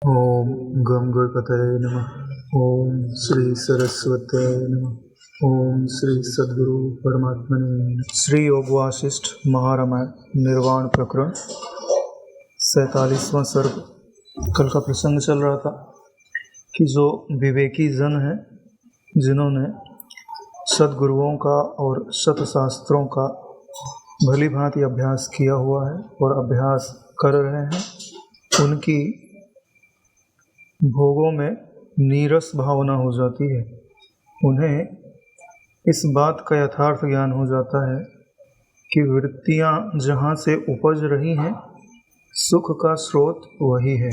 ओम गम गणपतये नमः। ओम श्री सरस्वत्यै नमः। ओम श्री सद्गुरु परमात्मने नमः। श्री योग वासिष्ठ महारामायण निर्वाण प्रकरण 47वां सर्ग। कल का प्रसंग चल रहा था कि जो विवेकी जन हैं, जिन्होंने सद्गुरुओं का और सतशास्त्रों का भली भांति अभ्यास किया हुआ है और अभ्यास कर रहे हैं, उनकी भोगों में नीरस भावना हो जाती है। उन्हें इस बात का यथार्थ ज्ञान हो जाता है कि वृत्तियां जहाँ से उपज रही हैं, सुख का स्रोत वही है।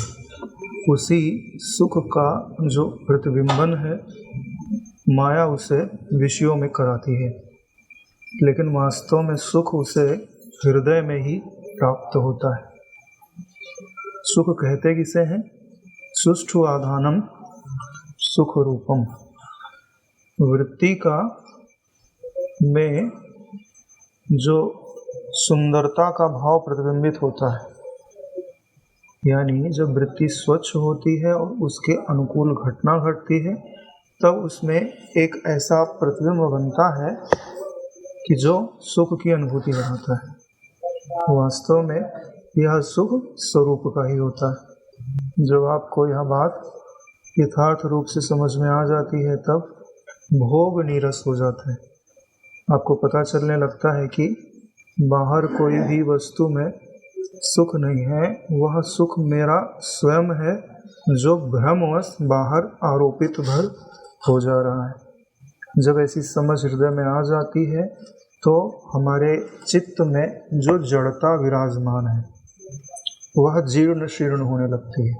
उसी सुख का जो प्रतिबिंबन है, माया उसे विषयों में कराती है, लेकिन वास्तव में सुख उसे हृदय में ही प्राप्त होता है। सुख कहते किसे हैं? सुष्ठु आधानम सुख रूपम। वृत्ति का में जो सुंदरता का भाव प्रतिबिंबित होता है, यानी जब वृत्ति स्वच्छ होती है और उसके अनुकूल घटना घटती है, तब उसमें एक ऐसा प्रतिबिंब बनता है कि जो सुख की अनुभूति बनाता है। वास्तव में यह सुख स्वरूप का ही होता है। जब आपको यह बात यथार्थ रूप से समझ में आ जाती है, तब भोग नीरस हो जाता है। आपको पता चलने लगता है कि बाहर कोई भी वस्तु में सुख नहीं है, वह सुख मेरा स्वयं है, जो भ्रमवश बाहर आरोपित भर हो जा रहा है। जब ऐसी समझ हृदय में आ जाती है, तो हमारे चित्त में जो जड़ता विराजमान है, वह जीर्ण शीर्ण होने लगती है।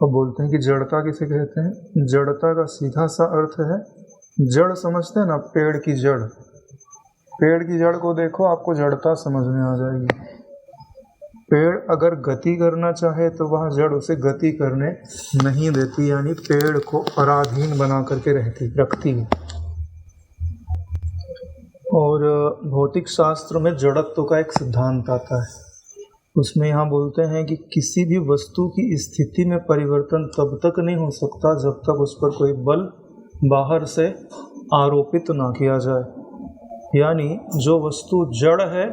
और बोलते हैं कि जड़ता किसे कहते हैं? जड़ता का सीधा सा अर्थ है, जड़ समझते हैं ना, पेड़ की जड़। पेड़ की जड़ को देखो, आपको जड़ता समझ में आ जाएगी। पेड़ अगर गति करना चाहे तो वह जड़ उसे गति करने नहीं देती, यानी पेड़ को पराधीन बना करके रखती है। और भौतिक शास्त्र में जड़त्व का एक सिद्धांत आता है। उसमें यहाँ बोलते हैं कि किसी भी वस्तु की स्थिति में परिवर्तन तब तक नहीं हो सकता जब तक उस पर कोई बल बाहर से आरोपित ना किया जाए। यानी जो वस्तु जड़ है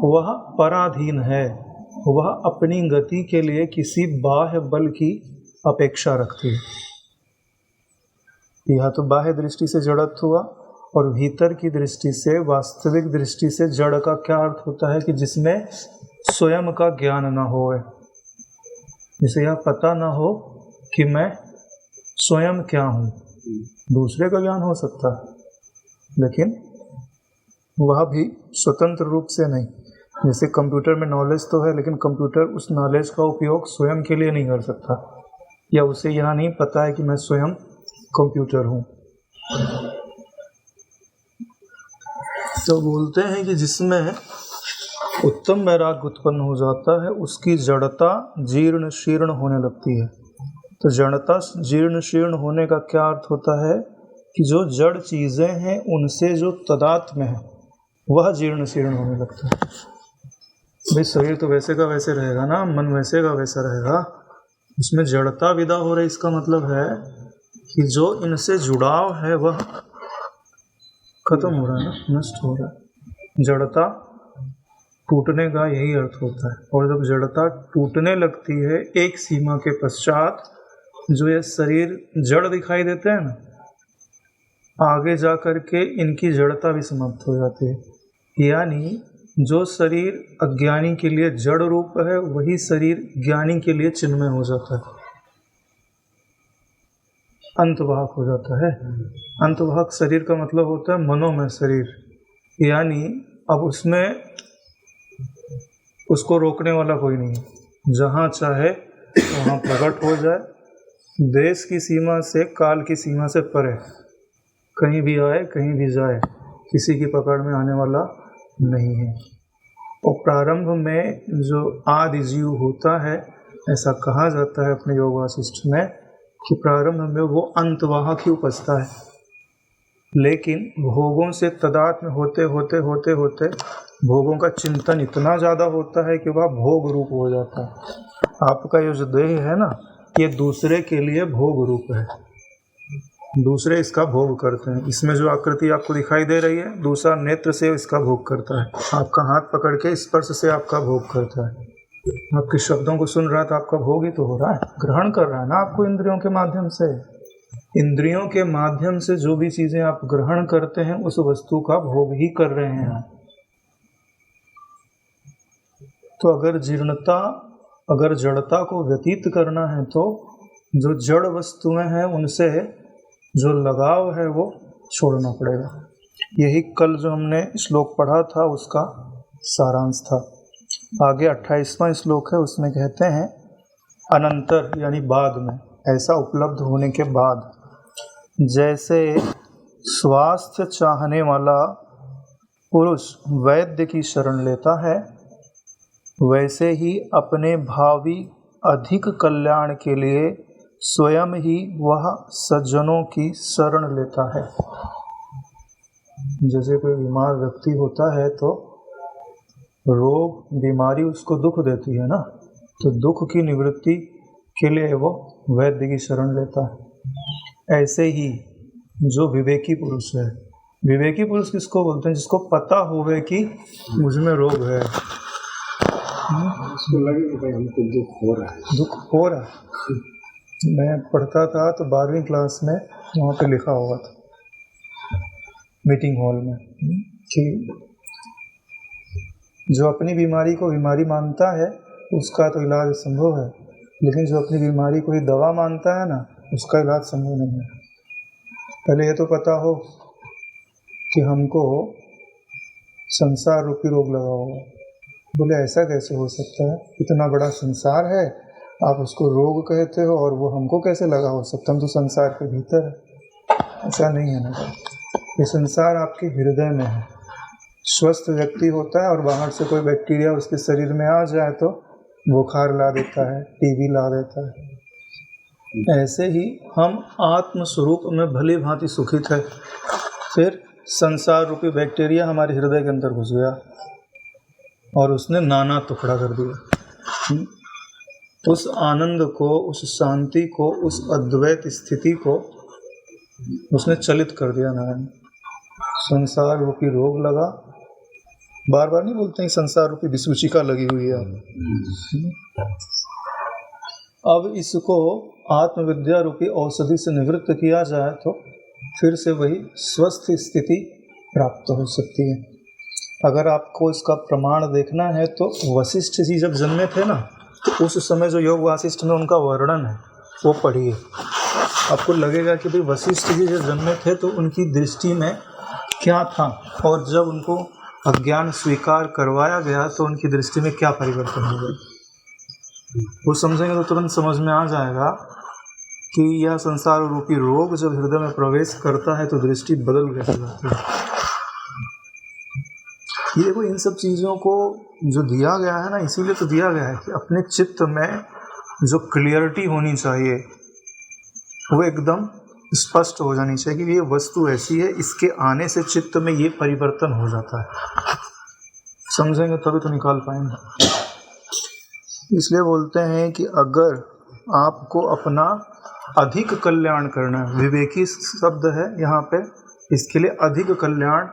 वह पराधीन है, वह अपनी गति के लिए किसी बाह्य बल की अपेक्षा रखती है। यह तो बाह्य दृष्टि से जड़त्व हुआ, और भीतर की दृष्टि से, वास्तविक दृष्टि से जड़ का क्या अर्थ होता है कि जिसमें स्वयं का ज्ञान ना हो, जिसे यह पता ना हो कि मैं स्वयं क्या हूँ। दूसरे का ज्ञान हो सकता है, लेकिन वह भी स्वतंत्र रूप से नहीं। जैसे कंप्यूटर में नॉलेज तो है, लेकिन कंप्यूटर उस नॉलेज का उपयोग स्वयं के लिए नहीं कर सकता, या उसे यह नहीं पता है कि मैं स्वयं कंप्यूटर हूँ। तो बोलते हैं कि जिसमें उत्तम वैराग्य उत्पन्न हो जाता है, उसकी जड़ता जीर्ण शीर्ण होने लगती है। तो जड़ता जीर्ण शीर्ण होने का क्या अर्थ होता है कि जो जड़ चीज़ें हैं उनसे जो तदात्म्य है, वह जीर्ण शीर्ण होने लगता है। भाई शरीर तो वैसे का वैसे रहेगा ना, मन वैसे का वैसा रहेगा, उसमें जड़ता विदा हो रही, इसका मतलब है कि जो इनसे जुड़ाव है वह खत्म हो रहा है ना, नष्ट हो रहा है। जड़ता टूटने का यही अर्थ होता है। और जब जड़ता टूटने लगती है एक सीमा के पश्चात, जो ये शरीर जड़ दिखाई देते हैं ना, आगे जा कर के इनकी जड़ता भी समाप्त हो जाती है। यानी जो शरीर अज्ञानी के लिए जड़ रूप है, वही शरीर ज्ञानी के लिए चिन्मय हो जाता है, अंतवाहक हो जाता है। अंतवाहक शरीर का मतलब होता है मनोमय शरीर, यानी अब उसमें उसको रोकने वाला कोई नहीं है। जहाँ चाहे वहाँ प्रकट हो जाए, देश की सीमा से, काल की सीमा से परे, कहीं भी आए कहीं भी जाए, किसी की पकड़ में आने वाला नहीं है। और प्रारंभ में जो आदि जीव होता है, ऐसा कहा जाता है अपने योग वासिष्ठ में कि प्रारंभ में वो अंतवाहक ही उपजता है, लेकिन भोगों से तादात्म्य होते होते होते होते भोगों का चिंतन इतना ज़्यादा होता है कि वह भोग रूप हो जाता है। आपका ये जो देह है ना, ये दूसरे के लिए भोग रूप है, दूसरे इसका भोग करते हैं। इसमें जो आकृति आपको दिखाई दे रही है, दूसरा नेत्र से इसका भोग करता है, आपका हाथ पकड़ के स्पर्श से आपका भोग करता है, आपके शब्दों को सुन रहा है तो आपका भोग ही तो हो रहा है, ग्रहण कर रहा है ना आपको इंद्रियों के माध्यम से। इंद्रियों के माध्यम से जो भी चीजें आप ग्रहण करते हैं उस वस्तु का भोग ही कर रहे हैं आप। तो अगर जीर्णता, अगर जड़ता को व्यतीत करना है तो जो जड़ वस्तुएं हैं उनसे जो लगाव है वो छोड़ना पड़ेगा। यही कल जो हमने श्लोक पढ़ा था उसका सारांश था। आगे 28वां श्लोक है, उसमें कहते हैं अनंतर यानी बाद में, ऐसा उपलब्ध होने के बाद, जैसे स्वास्थ्य चाहने वाला पुरुष वैद्य की शरण लेता है, वैसे ही अपने भावी अधिक कल्याण के लिए स्वयं ही वह सज्जनों की शरण लेता है। जैसे कोई बीमार व्यक्ति होता है तो रोग, बीमारी उसको दुख देती है ना, तो दुख की निवृत्ति के लिए वो वैद्य की शरण लेता है। ऐसे ही जो विवेकी पुरुष है, विवेकी पुरुष किसको बोलते हैं? जिसको पता होवे कि मुझमें रोग है, उसको लगे कि भाई हमको दुख हो रहा है, दुख हो रहा है। मैं पढ़ता था तो 12वीं क्लास में वहाँ पे लिखा हुआ था मीटिंग हॉल में कि जो अपनी बीमारी को बीमारी मानता है उसका तो इलाज संभव है, लेकिन जो अपनी बीमारी को ही दवा मानता है ना, उसका इलाज संभव नहीं है। पहले ये तो पता हो कि हमको संसार रूपी रोग लगा हुआ है। बोले ऐसा कैसे हो सकता है? इतना बड़ा संसार है, आप उसको रोग कहते हो और वो हमको कैसे लगा हो सकता? हम तो संसार के भीतर है। ऐसा नहीं है ना, ये संसार आपके हृदय में है। स्वस्थ व्यक्ति होता है और बाहर से कोई बैक्टीरिया उसके शरीर में आ जाए तो बुखार ला देता है, टीबी ला देता है। ऐसे ही हम आत्म स्वरूप में भली भांति सुखित है, फिर संसार रूपी बैक्टीरिया हमारे हृदय के अंदर घुस गया और उसने नाना टुकड़ा कर दिया। उस आनंद को, उस शांति को, उस अद्वैत स्थिति को उसने चलित कर दिया नारायण। संसार रूपी रोग लगा, बार बार नहीं बोलते हैं संसार रूपी विसूचिका लगी हुई है। अब इसको आत्मविद्या रूपी औषधि से निवृत्त किया जाए तो फिर से वही स्वस्थ स्थिति प्राप्त हो सकती है। अगर आपको इसका प्रमाण देखना है तो वशिष्ठ जी जब जन्मे थे ना, तो उस समय जो योग वासिष्ठ में उनका वर्णन है वो पढ़िए। आपको लगेगा कि भाई वशिष्ठ जी जब जन्मे थे तो उनकी दृष्टि में क्या था, और जब उनको अज्ञान स्वीकार करवाया गया तो उनकी दृष्टि में क्या परिवर्तन हो गया। वो समझेंगे तो तुरंत समझ में आ जाएगा कि यह संसार रूपी रोग जब हृदय में प्रवेश करता है तो दृष्टि बदल कैसे जाती है। ये देखो, इन सब चीज़ों को जो दिया गया है ना, इसीलिए तो दिया गया है कि अपने चित्त में जो क्लियरिटी होनी चाहिए वो एकदम स्पष्ट हो जानी चाहिए कि ये वस्तु ऐसी है, इसके आने से चित्त में ये परिवर्तन हो जाता है। समझेंगे तभी तो निकाल पाएंगे। इसलिए बोलते हैं कि अगर आपको अपना अधिक कल्याण करना है, विवेकी शब्द है यहाँ पे, इसके लिए अधिक कल्याण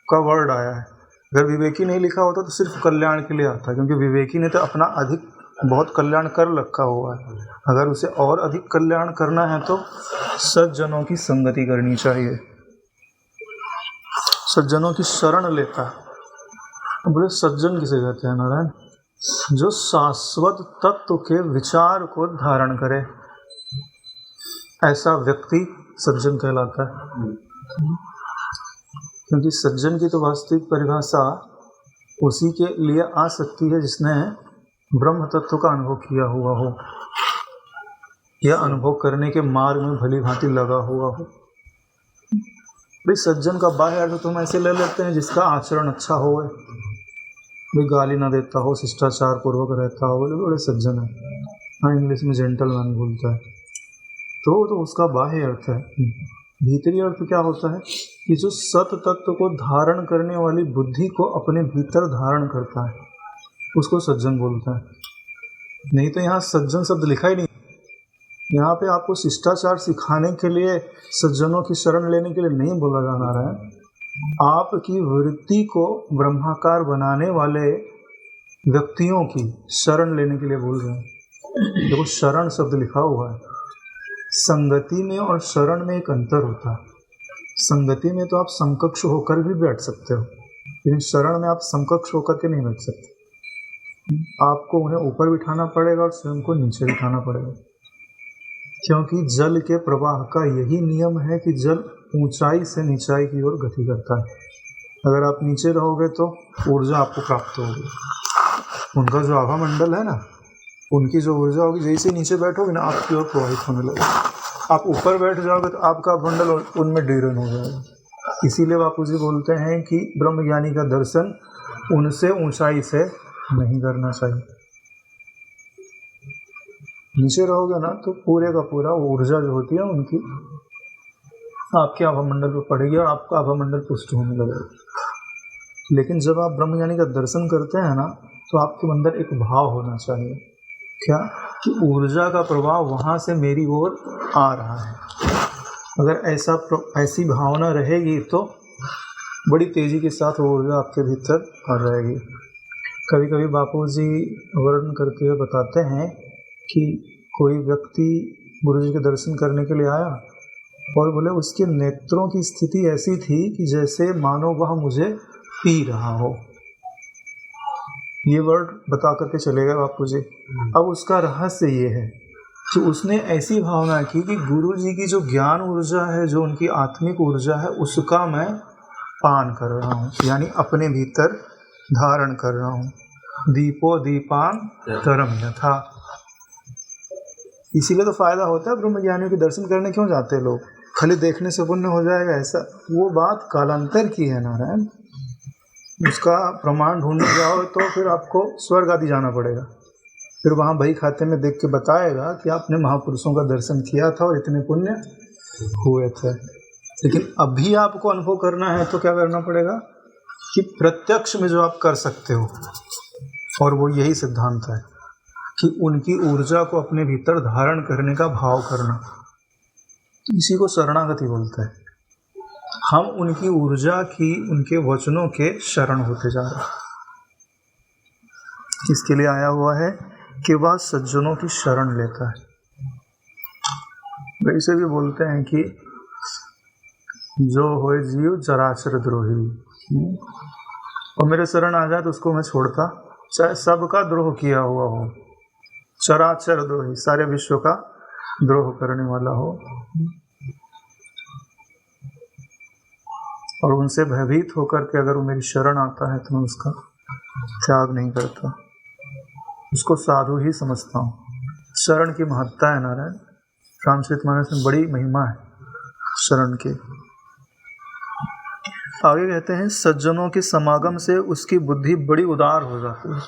का वर्ड आया है। अगर विवेकी नहीं लिखा होता तो सिर्फ कल्याण के लिए आता, क्योंकि विवेकी ने तो अपना अधिक बहुत कल्याण कर रखा हुआ है। अगर उसे और अधिक कल्याण करना है तो सज्जनों की संगति करनी चाहिए, सज्जनों की शरण लेता है। बोले सज्जन किसे कहते हैं नारायण? जो शाश्वत तत्व के विचार को धारण करे, ऐसा व्यक्ति सज्जन कहलाता है। क्योंकि सज्जन की तो वास्तविक परिभाषा उसी के लिए आ सकती है जिसने ब्रह्म तत्व का अनुभव किया हुआ हो, या अनुभव करने के मार्ग में भली भांति लगा हुआ हो। भाई सज्जन का बाह्य अर्थ तो हम ऐसे ले लेते हैं जिसका आचरण अच्छा हो, भाई गाली ना देता हो, शिष्टाचार पूर्वक रहता हो, बोले बड़े सज्जन है। हाँ, इंग्लिश में जेंटलमैन बोलता है, तो उसका बाह्य अर्थ है। भीतरी अर्थ क्या होता है कि जो सत तत्व को धारण करने वाली बुद्धि को अपने भीतर धारण करता है, उसको सज्जन बोलता है। नहीं तो यहाँ सज्जन शब्द लिखा ही नहीं। यहाँ पे आपको शिष्टाचार सिखाने के लिए, सज्जनों की शरण लेने के लिए नहीं बोला जाना रहा है, आपकी वृत्ति को ब्रह्माकार बनाने वाले व्यक्तियों की शरण लेने के लिए बोल रहे हैं। देखो शरण शब्द लिखा हुआ है, संगति में और शरण में एक अंतर होता है। संगति में तो आप समकक्ष होकर भी बैठ सकते हो, लेकिन शरण में आप समकक्ष होकर के नहीं बैठ सकते। आपको उन्हें ऊपर बिठाना पड़ेगा और स्वयं को नीचे बिठाना पड़ेगा, क्योंकि जल के प्रवाह का यही नियम है कि जल ऊंचाई से नीचाई की ओर गति करता है। अगर आप नीचे रहोगे तो ऊर्जा आपको प्राप्त होगी। उनका जो आभा मंडल है ना, उनकी जो ऊर्जा होगी, जैसे नीचे बैठोगे ना आपकी ओर प्रवाहित होने लगेगी। आप ऊपर बैठ जाओगे तो आपका मंडल उनमें ड्रीरन हो जाएगा। इसीलिए बापू जी बोलते हैं कि ब्रह्मज्ञानी का दर्शन उनसे ऊंचाई से नहीं करना चाहिए। नीचे रहोगे ना तो पूरे का पूरा ऊर्जा जो होती है उनकी आपके आभामंडल पर पड़ेगी और आपका आभामंडल पुष्ट होने लगेगा। लेकिन जब आप ब्रह्मज्ञानी का दर्शन करते हैं ना, तो आपके अंदर एक भाव होना चाहिए, क्या कि ऊर्जा का प्रवाह वहाँ से मेरी ओर आ रहा है। अगर ऐसी भावना रहेगी तो बड़ी तेज़ी के साथ वो ऊर्जा आपके भीतर आ रहेगी। कभी कभी बापू जी वर्णन करते हुए बताते हैं कि कोई व्यक्ति गुरु जी के दर्शन करने के लिए आया और बोले उसके नेत्रों की स्थिति ऐसी थी कि जैसे मानो वह मुझे पी रहा हो। ये वर्ड बता करके चले गए बापू जी। अब उसका रहस्य ये है कि उसने ऐसी भावना की कि गुरु जी की जो ज्ञान ऊर्जा है, जो उनकी आत्मिक ऊर्जा है, उसका मैं पान कर रहा हूँ, यानी अपने भीतर धारण कर रहा हूँ। दीपो दीपान तरम यथा। इसीलिए तो फायदा होता है ब्रह्मज्ञानियों के दर्शन करने। क्यों जाते हैं लोग? खाली देखने से पुण्य हो जाएगा ऐसा? वो बात कालांतर की है नारायण। उसका प्रमाण ढूंढने जाओ तो फिर आपको स्वर्ग आदि जाना पड़ेगा। फिर वहाँ बही खाते में देख के बताएगा कि आपने महापुरुषों का दर्शन किया था और इतने पुण्य हुए थे। लेकिन अभी आपको अनुभव करना है तो क्या करना पड़ेगा कि प्रत्यक्ष में जो आप कर सकते हो, और वो यही सिद्धांत है कि उनकी ऊर्जा को अपने भीतर धारण करने का भाव करना। तो इसी को शरणागति बोलते हैं। हम उनकी ऊर्जा की, उनके वचनों के शरण होते जा रहे हैं। इसके लिए आया हुआ है कि वह सज्जनों की शरण लेता है। वैसे भी बोलते हैं कि जो होए जीव चराचर द्रोही, और मेरे शरण आ जाए तो उसको मैं छोड़ता, चाहे सबका द्रोह किया हुआ हो। चराचर द्रोही, सारे विश्व का द्रोह करने वाला हो, और उनसे भयभीत होकर के अगर वो मेरी शरण आता है तो मैं उसका त्याग नहीं करता, उसको साधु ही समझता हूँ। शरण की महत्ता है नारायण। रामचरितमानस में बड़ी महिमा है शरण की। आगे कहते हैं सज्जनों के समागम से उसकी बुद्धि बड़ी उदार हो जाती है।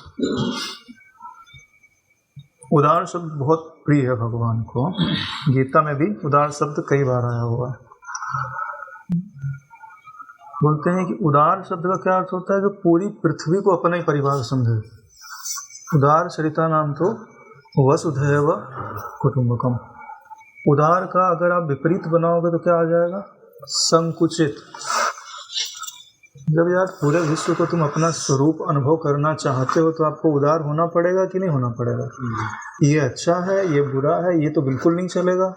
उदार शब्द बहुत प्रिय है भगवान को। गीता में भी उदार शब्द कई बार आया हुआ है। बोलते हैं कि उदार शब्द का क्या अर्थ होता है? जो पूरी पृथ्वी को अपना ही परिवार समझे। उदार चरिता नाम तो वसुधैव कुटुंबकम। उदार का अगर आप विपरीत बनाओगे तो क्या आ जाएगा? संकुचित। जब यार पूरे विश्व को तुम अपना स्वरूप अनुभव करना चाहते हो तो आपको उदार होना पड़ेगा कि नहीं होना पड़ेगा? ये अच्छा है, ये बुरा है, ये तो बिल्कुल नहीं चलेगा।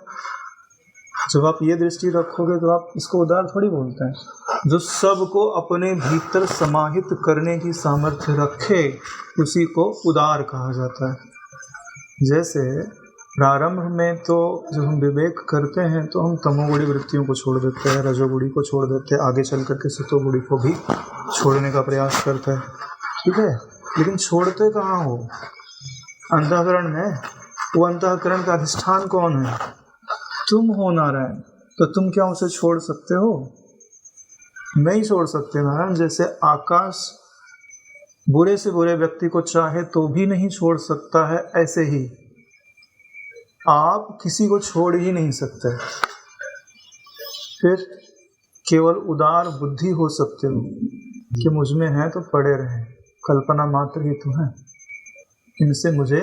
जब आप ये दृष्टि रखोगे तो आप इसको उदार थोड़ी बोलते हैं। जो सबको अपने भीतर समाहित करने की सामर्थ्य रखे उसी को उदार कहा जाता है। जैसे प्रारंभ में तो जब हम विवेक करते हैं तो हम तमोगुणी वृत्तियों को छोड़ देते हैं, रजोगुणी को छोड़ देते हैं, आगे चल करके सतोगुणी को भी छोड़ने का प्रयास करते हैं, ठीक है। लेकिन छोड़ते कहाँ हो? अंतःकरण में। वो अंतःकरण का अधिष्ठान कौन है? तुम हो नारायण। तो तुम क्या उसे छोड़ सकते हो? नहीं छोड़ सकते नारायण। जैसे आकाश बुरे से बुरे व्यक्ति को चाहे तो भी नहीं छोड़ सकता है, ऐसे ही आप किसी को छोड़ ही नहीं सकते। फिर केवल उदार बुद्धि हो सकते हो कि मुझ में है तो पड़े रहे, कल्पना मात्र ही तो है, इनसे मुझे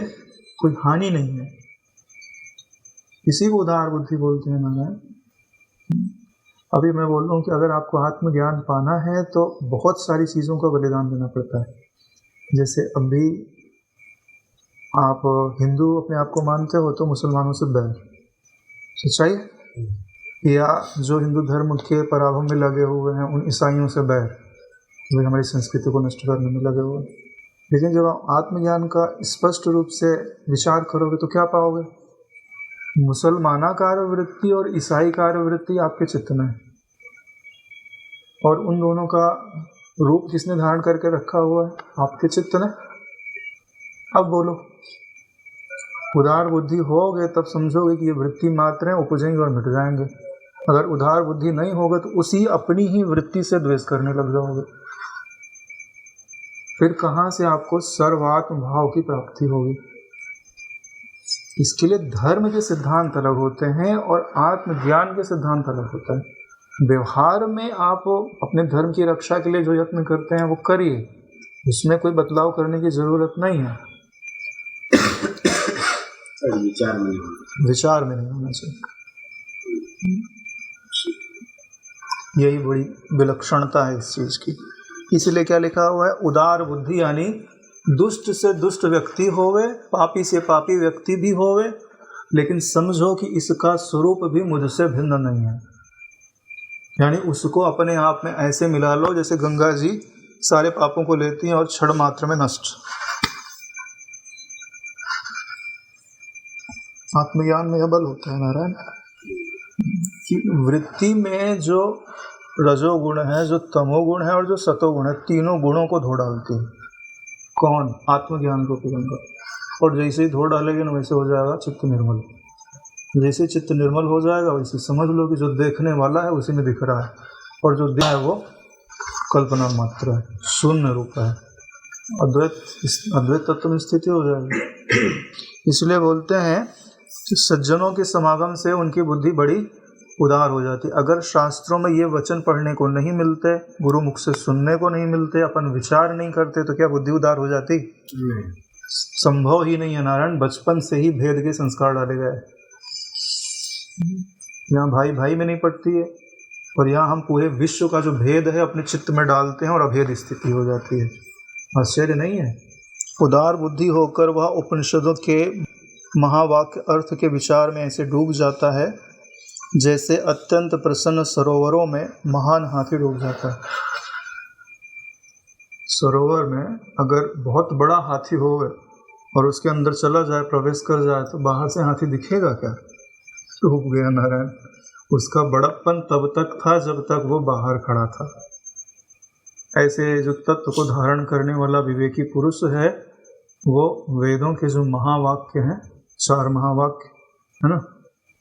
कोई हानि नहीं है। इसी को उदार बुद्धि बोलते हैं नारायण। अभी मैं बोल रहा हूँ कि अगर आपको आत्मज्ञान पाना है तो बहुत सारी चीज़ों का बलिदान देना पड़ता है। जैसे अभी आप हिंदू अपने आप को मानते हो तो मुसलमानों से बैर, सच्चाई, या जो हिंदू धर्म के पराभव में लगे हुए हैं उन ईसाइयों से बैर, वे हमारी संस्कृति को नष्ट करने में लगे हुए हैं। लेकिन जब आप आत्मज्ञान का स्पष्ट रूप से विचार करोगे तो क्या पाओगे? मुसलमानाकार वृत्ति और ईसाईकार वृत्ति आपके चित्त में है, और उन दोनों का रूप किसने धारण करके रखा हुआ है? आपके चित्त ने। अब बोलो, उदार बुद्धि होगे तब समझोगे कि ये वृत्ति मात्र हैं, उपजेंगे और मिट जाएंगे। अगर उदार बुद्धि नहीं होगा तो उसी अपनी ही वृत्ति से द्वेष करने लग जाओगे। फिर कहाँ से आपको सर्वात्म भाव की प्राप्ति होगी? इसके लिए धर्म के सिद्धांत अलग होते हैं और आत्मज्ञान के सिद्धांत अलग होता है। व्यवहार में आप अपने धर्म की रक्षा के लिए जो यत्न करते हैं वो करिए, उसमें कोई बदलाव करने की जरूरत नहीं है। विचार में नहीं होना चाहिए। यही बड़ी विलक्षणता है इस चीज की। इसलिए क्या लिखा हुआ है? उदार बुद्धि यानी दुष्ट से दुष्ट व्यक्ति होवे, पापी से पापी व्यक्ति भी होवे, लेकिन समझो कि इसका स्वरूप भी मुझसे भिन्न नहीं है। यानी उसको अपने आप में ऐसे मिला लो जैसे गंगा जी सारे पापों को लेती हैं और क्षण मात्र में नष्ट। आत्मज्ञान में यह बल होता है नारायण कि वृत्ति में जो रजोगुण है, जो तमोगुण है और जो सतोगुण है, तीनों गुणों को धो डालती है। कौन? आत्मज्ञान को गंगा। और जैसे ही धो डालेंगे ना वैसे हो जाएगा चित्त निर्मल। जैसे चित्त निर्मल हो जाएगा वैसे समझ लो कि जो देखने वाला है उसी में दिख रहा है, और जो दिख है वो कल्पना मात्र है, शून्य रूप है। अद्वैत तत्व में स्थिति हो जाएगी। इसलिए बोलते हैं कि सज्जनों के समागम से उनकी बुद्धि बड़ी उदार हो जाती। अगर शास्त्रों में ये वचन पढ़ने को नहीं मिलते, गुरु मुख से सुनने को नहीं मिलते, अपन विचार नहीं करते, तो क्या बुद्धि उदार हो जाती? संभव ही नहीं है नारायण। बचपन से ही भेद के संस्कार डाले गए। यहाँ भाई भाई में नहीं पड़ती है, और यहाँ हम पूरे विश्व का जो भेद है अपने चित्त में डालते हैं और अभेद स्थिति हो जाती है। आश्चर्य नहीं है? उदार बुद्धि होकर वह उपनिषदों के महावाक्य अर्थ के विचार में ऐसे डूब जाता है जैसे अत्यंत प्रसन्न सरोवरों में महान हाथी डूब जाता है। सरोवर में अगर बहुत बड़ा हाथी हो और उसके अंदर चला जाए, प्रवेश कर जाए, तो बाहर से हाथी दिखेगा क्या? डूब गया नारायण। उसका बड़प्पन तब तक था जब तक वो बाहर खड़ा था। ऐसे जो तत्व को धारण करने वाला विवेकी पुरुष है वो वेदों के जो महावाक्य हैं, 4 महावाक्य है ना,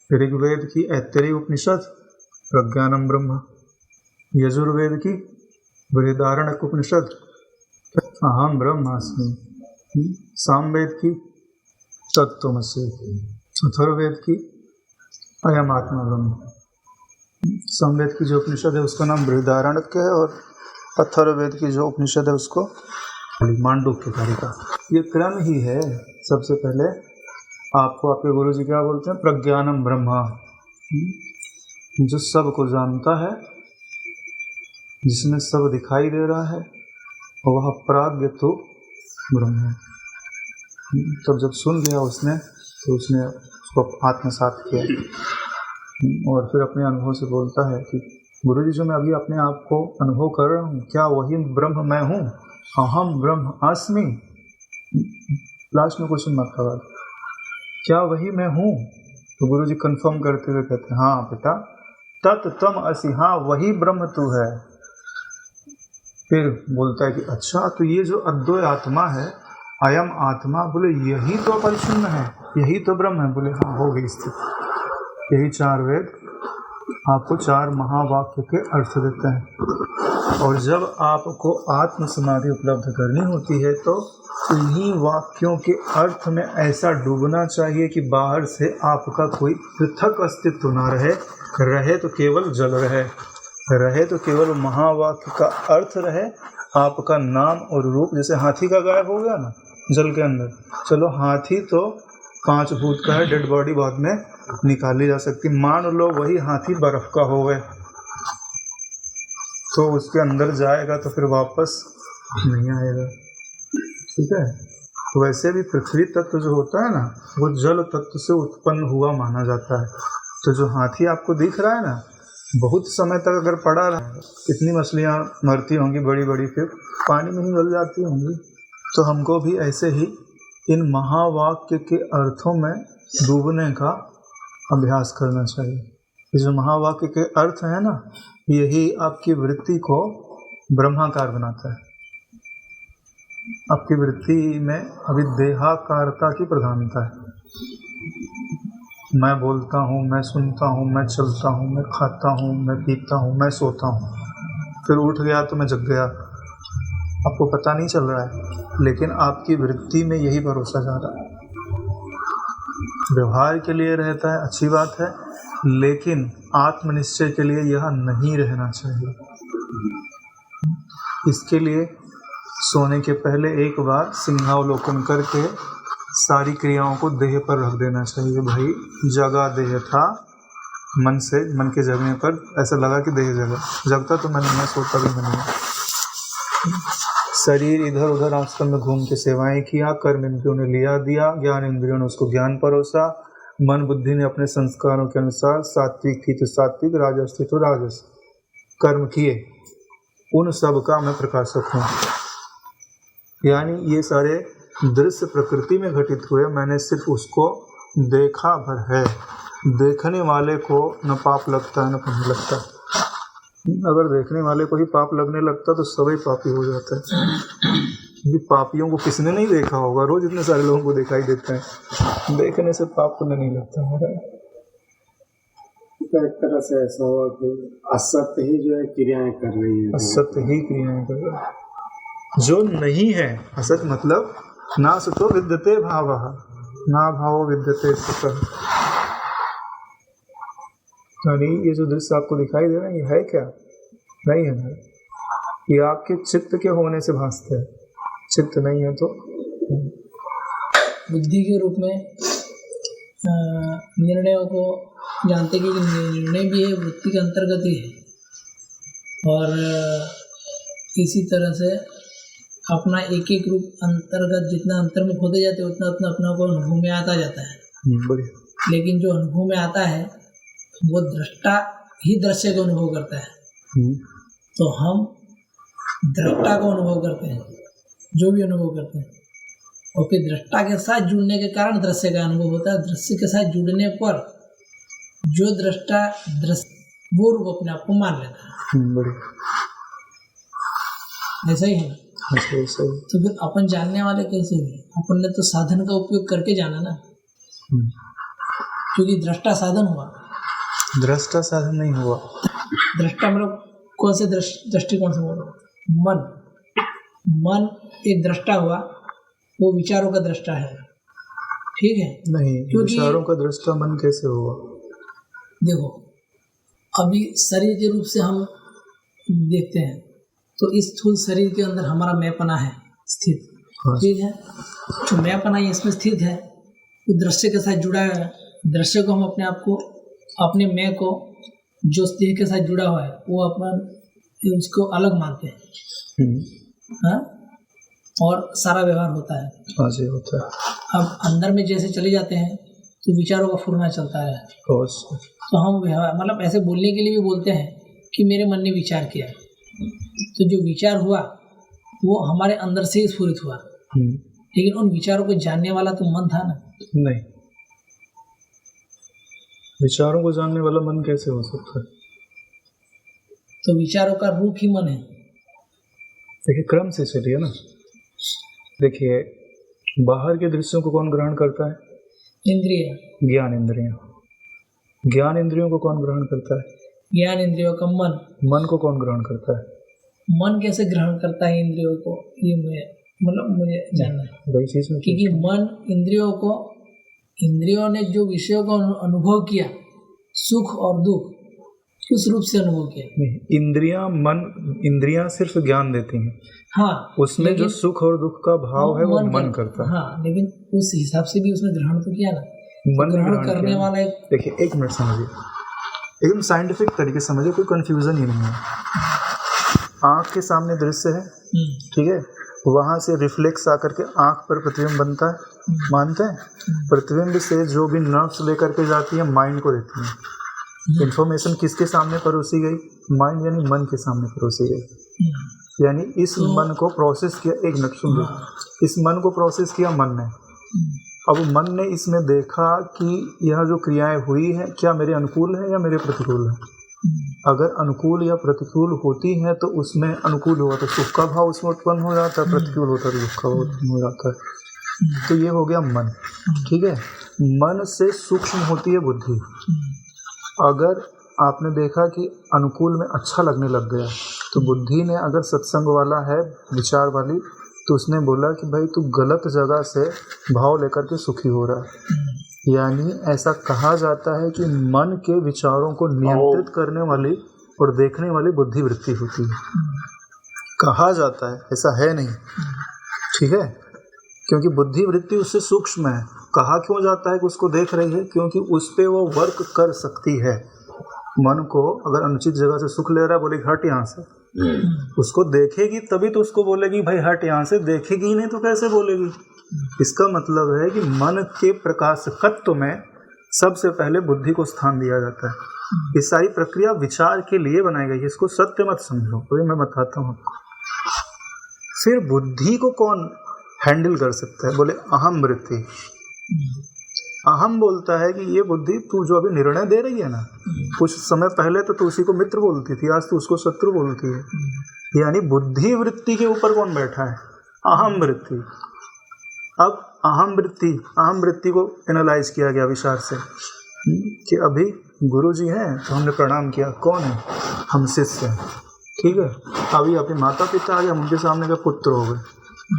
ऋग्वेद की ऐतरेय उपनिषद प्रज्ञानम ब्रह्म, यजुर्वेद की बृहदारण्यक उपनिषद अहम ब्रह्मास्मि, सामवेद की तत्त्वमसि, अथर्ववेद की अयम आत्मा ब्रह्म। सामवेद की जो उपनिषद है उसका नाम बृहदारण्यक है, और अथर्ववेद की जो उपनिषद है उसको मांडूक्य कारिका। ये क्रम ही है। सबसे पहले आपको आपके गुरु जी क्या बोलते हैं? प्रज्ञानम ब्रह्मा, जो सब को जानता है, जिसमें सब दिखाई दे रहा है, वह प्राज्ञ तो ब्रह्म है। तब जब सुन लिया उसने तो उसने उसको आत्मसात किया, और फिर अपने अनुभव से बोलता है कि गुरु जी जो मैं अभी अपने आप को अनुभव कर रहा हूँ, क्या वही ब्रह्म मैं हूँ? अहम ब्रह्म अस्मि। लास्ट में क्वेश्चन मार्क लगा, क्या वही मैं हूँ? तो गुरु जी कन्फर्म करते हुए कहते हैं हाँ बेटा, तत् त्वम असि, हाँ वही ब्रह्म तू है। फिर बोलता है कि अच्छा, तो ये जो अद्वैत आत्मा है, अयम आत्मा, बोले यही तो परिशुद्ध है, यही तो ब्रह्म है। बोले हाँ, हो गई स्थिति। यही 4 वेद आपको 4 महावाक्य के अर्थ देते हैं, और जब आपको आत्म समाधि उपलब्ध करनी होती है तो इन्हीं वाक्यों के अर्थ में ऐसा डूबना चाहिए कि बाहर से आपका कोई पृथक अस्तित्व ना रहे, रहे तो केवल जल रहे, रहे तो केवल महावाक्य का अर्थ रहे, आपका नाम और रूप। जैसे हाथी का गायब हो गया ना जल के अंदर, चलो हाथी तो 5 फुट का है, डेड बॉडी बाद में निकाली जा सकती। मान लो वही हाथी बर्फ का हो गए तो उसके अंदर जाएगा तो फिर वापस नहीं आएगा, ठीक है। तो वैसे भी पृथ्वी तत्व जो होता है ना, वो जल तत्व से उत्पन्न हुआ माना जाता है। तो जो हाथी आपको दिख रहा है ना, बहुत समय तक अगर पड़ा रहा, कितनी मछलियाँ मरती होंगी बड़ी बड़ी, फिर पानी में ही गल जाती होंगी। तो हमको भी ऐसे ही इन महावाक्य के अर्थों में डूबने का अभ्यास करना चाहिए। ये जो महावाक्य के अर्थ है ना, यही आपकी वृत्ति को ब्रह्माकार बनाता है। आपकी वृत्ति में अभी देहाकारता की प्रधानता है। मैं बोलता हूँ, मैं सुनता हूँ, मैं चलता हूँ, मैं खाता हूँ, मैं पीता हूँ, मैं सोता हूँ, फिर उठ गया तो मैं जग गया, आपको पता नहीं चल रहा है, लेकिन आपकी वृत्ति में यही परोसा जा रहा है। व्यवहार के लिए रहता है, अच्छी बात है, लेकिन आत्मनिश्चय के लिए यह नहीं रहना चाहिए। इसके लिए सोने के पहले एक बार सिंहावलोकन करके सारी क्रियाओं को देह पर रख देना चाहिए। भाई जगा देह था, मन से, मन के जगने पर ऐसा लगा कि देह जगता तो मैं सोता भी नहीं। शरीर इधर उधर आश्रम में घूम के सेवाएं किया, कर्म इंद्रियों ने लिया दिया, ज्ञान इंद्रियों ने उसको ज्ञान परोसा, मन बुद्धि ने अपने संस्कारों के अनुसार सात्विक थी तो सात्विक, राजस थी तो राजस कर्म किए, उन सब का मैं प्रकाशक हूँ। यानी ये सारे दृश्य प्रकृति में घटित हुए, मैंने सिर्फ उसको देखा भर है। देखने वाले को न पाप लगता है न पुण्य लगता है। अगर देखने वाले को ही पाप लगने लगता तो सभी पापी हो जाता है, क्योंकि पापियों को किसने नहीं देखा होगा, रोज इतने सारे लोगों को दिखाई देता है, देखने से पाप पुण्य नहीं लगता है। एक तरह से ऐसा हुआ कि असत्य ही जो है क्रियाएं कर रही है, असत्य ही क्रियाएं कर रही है। जो नहीं है असत मतलब ना सतो विद्यते भावः, ना भावो विद्यते सुखः। यानी ये जो दृश्य आपको दिखाई दे रहा है, ये है क्या? नहीं है ना, ये आपके चित्त के होने से भासते हैं। चित्त नहीं है तो बुद्धि के रूप में निर्णयों को जानते कि निर्णय भी है, वृत्ति के अंतर्गत ही है, और इसी तरह से अपना एक एक रूप अंतर्गत जितना अंतर्मुख होते जाते उतना उतना अपना को अनुभव में आता जाता है। लेकिन जो अनुभव में आता है वो दृष्टा ही दृश्य को अनुभव करता है। तो हम दृष्टा को अनुभव करते हैं, जो भी अनुभव करते हैं, और फिर दृष्टा के साथ जुड़ने के कारण दृश्य का अनुभव होता है। दृश्य के साथ जुड़ने पर जो दृष्टा वो रूप अपने आप को मान लेता है। ऐसा ही है ना? तो फिर अपन जानने वाले कैसे हुए? अपन ने तो साधन का उपयोग करके जाना ना, क्योंकि दृष्टा साधन हुआ। दृष्टा साधन नहीं हुआ। दृष्टा मतलब कौन से दृष्टिकोण से बोलो? मन एक दृष्टा हुआ, वो विचारों का दृष्टा है, ठीक है? नहीं, विचारों का दृष्टा मन कैसे हुआ? देखो, अभी शरीर के रूप से हम देखते हैं तो इस स्थूल शरीर के अंदर हमारा मैंपना है स्थित, ठीक है? जो मैंपना इसमें स्थित है वो दृश्य के साथ जुड़ा है। दृश्य को हम अपने आप को, अपने मैं को जो देह के साथ जुड़ा हुआ है वो अपन उसको अलग मानते हैं, हाँ? और सारा व्यवहार होता है। हाँ जी, होता है। अब अंदर में जैसे चले जाते हैं तो विचारों का फुरना चलता है। तो हम व्यवहार मतलब ऐसे बोलने के लिए भी बोलते हैं कि मेरे मन ने विचार किया, तो जो विचार हुआ वो हमारे अंदर से ही स्फुरित हुआ, लेकिन उन विचारों को जानने वाला तो मन था ना? नहीं, विचारों को जानने वाला मन कैसे हो सकता है? तो विचारों का रूप ही मन है। देखिए, क्रम से चलिए ना। देखिए, बाहर के दृश्यों को कौन ग्रहण करता है? इंद्रिय, ज्ञान इंद्रियां। ज्ञान इंद्रियों को कौन ग्रहण करता है? ज्ञान इंद्रियों का मन। मन को कौन ग्रहण करता है? मन कैसे ग्रहण करता है इंद्रियों को, ये मुझे जानना है। वही चीज में, क्योंकि मन इंद्रियों को, इंद्रियों ने जो विषयों का अनुभव किया, सुख और दुख, उस रूप से अनुभव किया। इंद्रियां सिर्फ ज्ञान देती हैं, हाँ, उसमें जो सुख और दुख का भाव है वो मन करता है। हाँ, लेकिन उस हिसाब से भी उसने ग्रहण तो किया ना, मन ग्रहण करने वाला एक, देखिए एक मिनट समझिए, एकदम साइंटिफिक तरीके से समझिए, कोई कंफ्यूजन ही नहीं है। आँख के सामने दृश्य है, ठीक है, वहाँ से रिफ्लेक्स आकर के आँख पर प्रतिबिंब बनता है, मानते हैं। प्रतिबिंब से जो भी नर्व्स लेकर के जाती है माइंड को देती है। इंफॉर्मेशन किसके सामने परोसी गई? माइंड यानी मन के सामने परोसी गई। यानी इस मन को प्रोसेस किया, एक मिनट सुन लो, इस मन को प्रोसेस किया मन ने। अब मन ने इसमें देखा कि यह जो क्रियाएं हुई हैं क्या मेरे अनुकूल है या मेरे प्रतिकूल है। अगर अनुकूल या प्रतिकूल होती है तो उसमें अनुकूल हुआ तो सुख का भाव उसमें उत्पन्न हो जाता है, प्रतिकूल होता है तो दुख का भाव उत्पन्न हो जाता है। तो ये हो गया मन, ठीक है। मन से सूक्ष्म होती है बुद्धि। अगर आपने देखा कि अनुकूल में अच्छा लगने लग गया तो बुद्धि ने, अगर सत्संग वाला है, विचार वाली, तो उसने बोला कि भाई तू गलत जगह से भाव लेकर के सुखी हो रहा है। यानी ऐसा कहा जाता है कि मन के विचारों को नियंत्रित करने वाली और देखने वाली बुद्धि वृत्ति होती है, कहा जाता है, ऐसा है नहीं, ठीक है। क्योंकि बुद्धि वृत्ति उससे सूक्ष्म है। कहा क्यों जाता है कि उसको देख रही है? क्योंकि उस पर वो वर्क कर सकती है। मन को अगर अनुचित जगह से सुख ले रहा है, बोलेगी हट यहाँ से, उसको देखेगी तभी तो उसको बोलेगी भाई हट यहाँ से, देखेगी ही नहीं तो कैसे बोलेगी। इसका मतलब है कि मन के प्रकाशकत्व में सबसे पहले बुद्धि को स्थान दिया जाता है। ये सारी प्रक्रिया विचार के लिए बनाई गई है, इसको सत्य मत समझो, तो मैं बताता हूँ। फिर बुद्धि को कौन हैंडल कर सकता है? बोले अहम वृत्ति। अहम बोलता है कि ये बुद्धि तू जो अभी निर्णय दे रही है ना, कुछ समय पहले तो तू उसी को मित्र बोलती थी, आज तू उसको शत्रु बोलती है। यानी बुद्धि वृत्ति के ऊपर कौन बैठा है? अहम वृत्ति। अब अहम वृत्ति को एनालाइज किया गया विचार से कि अभी गुरु जी हैं तो हमने प्रणाम किया, कौन है? हम शिष्य हैं, ठीक है। अभी अपने माता पिता आ गए, हम उनके सामने का पुत्र हो गए।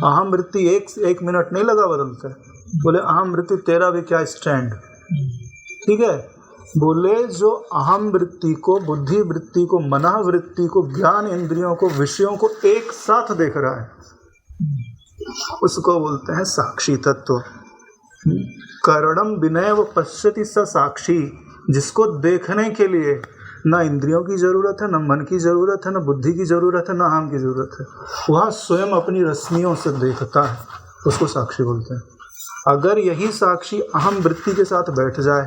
अहम वृत्ति एक मिनट नहीं लगा बदलता। बोले अहम वृत्ति तेरा भी क्या स्टैंड, ठीक है। बोले जो अहम वृत्ति को, बुद्धि वृत्ति को, मना वृत्ति को, ज्ञान इंद्रियों को, विषयों को एक साथ देख रहा है, उसको बोलते हैं साक्षी तत्व। करणम विनय व पश्यति स साक्षी। जिसको देखने के लिए ना इंद्रियों की जरूरत है, ना मन की जरूरत है, ना बुद्धि की जरूरत है, ना अहम की जरूरत है, वह स्वयं अपनी रश्मियों से देखता है, उसको साक्षी बोलते हैं। अगर यही साक्षी अहम वृत्ति के साथ बैठ जाए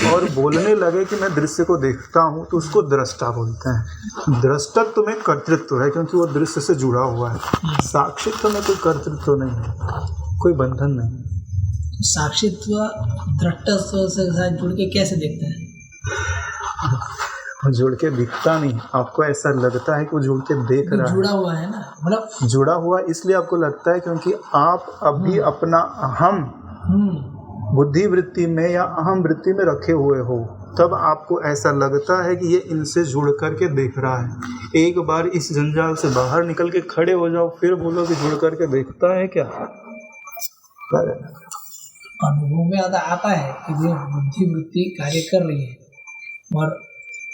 और बोलने लगे कि मैं दृश्य को देखता हूँ, तो उसको दृष्टा बोलते हैं। दृष्टत्व में कर्तृत्व है क्योंकि वो दृश्य से जुड़ा हुआ है। साक्षित्व में कोई कर्तृत्व नहीं है, कोई बंधन नहीं। साक्षित्व दृष्टत्व से साथ जुड़ के कैसे देखते हैं? जुड़ के दिखता नहीं, आपको ऐसा लगता है कि वो जुड़ के देख रहा है। जुड़ा हुआ है ना, मतलब जुड़ा हुआ इसलिए आपको लगता है क्योंकि आप अभी अपना अहम बुद्धि वृत्ति में या अहम वृत्ति में रखे हुए हो, तब आपको ऐसा लगता है कि ये इनसे जुड़ करके देख रहा है। एक बार इस जंजाल से बाहर निकल के खड़े हो जाओ, फिर बोलो कि जुड़ करके देखता है क्या? अनुभव में आता है कि बुद्धि वृत्ति कार्य कर रही है, और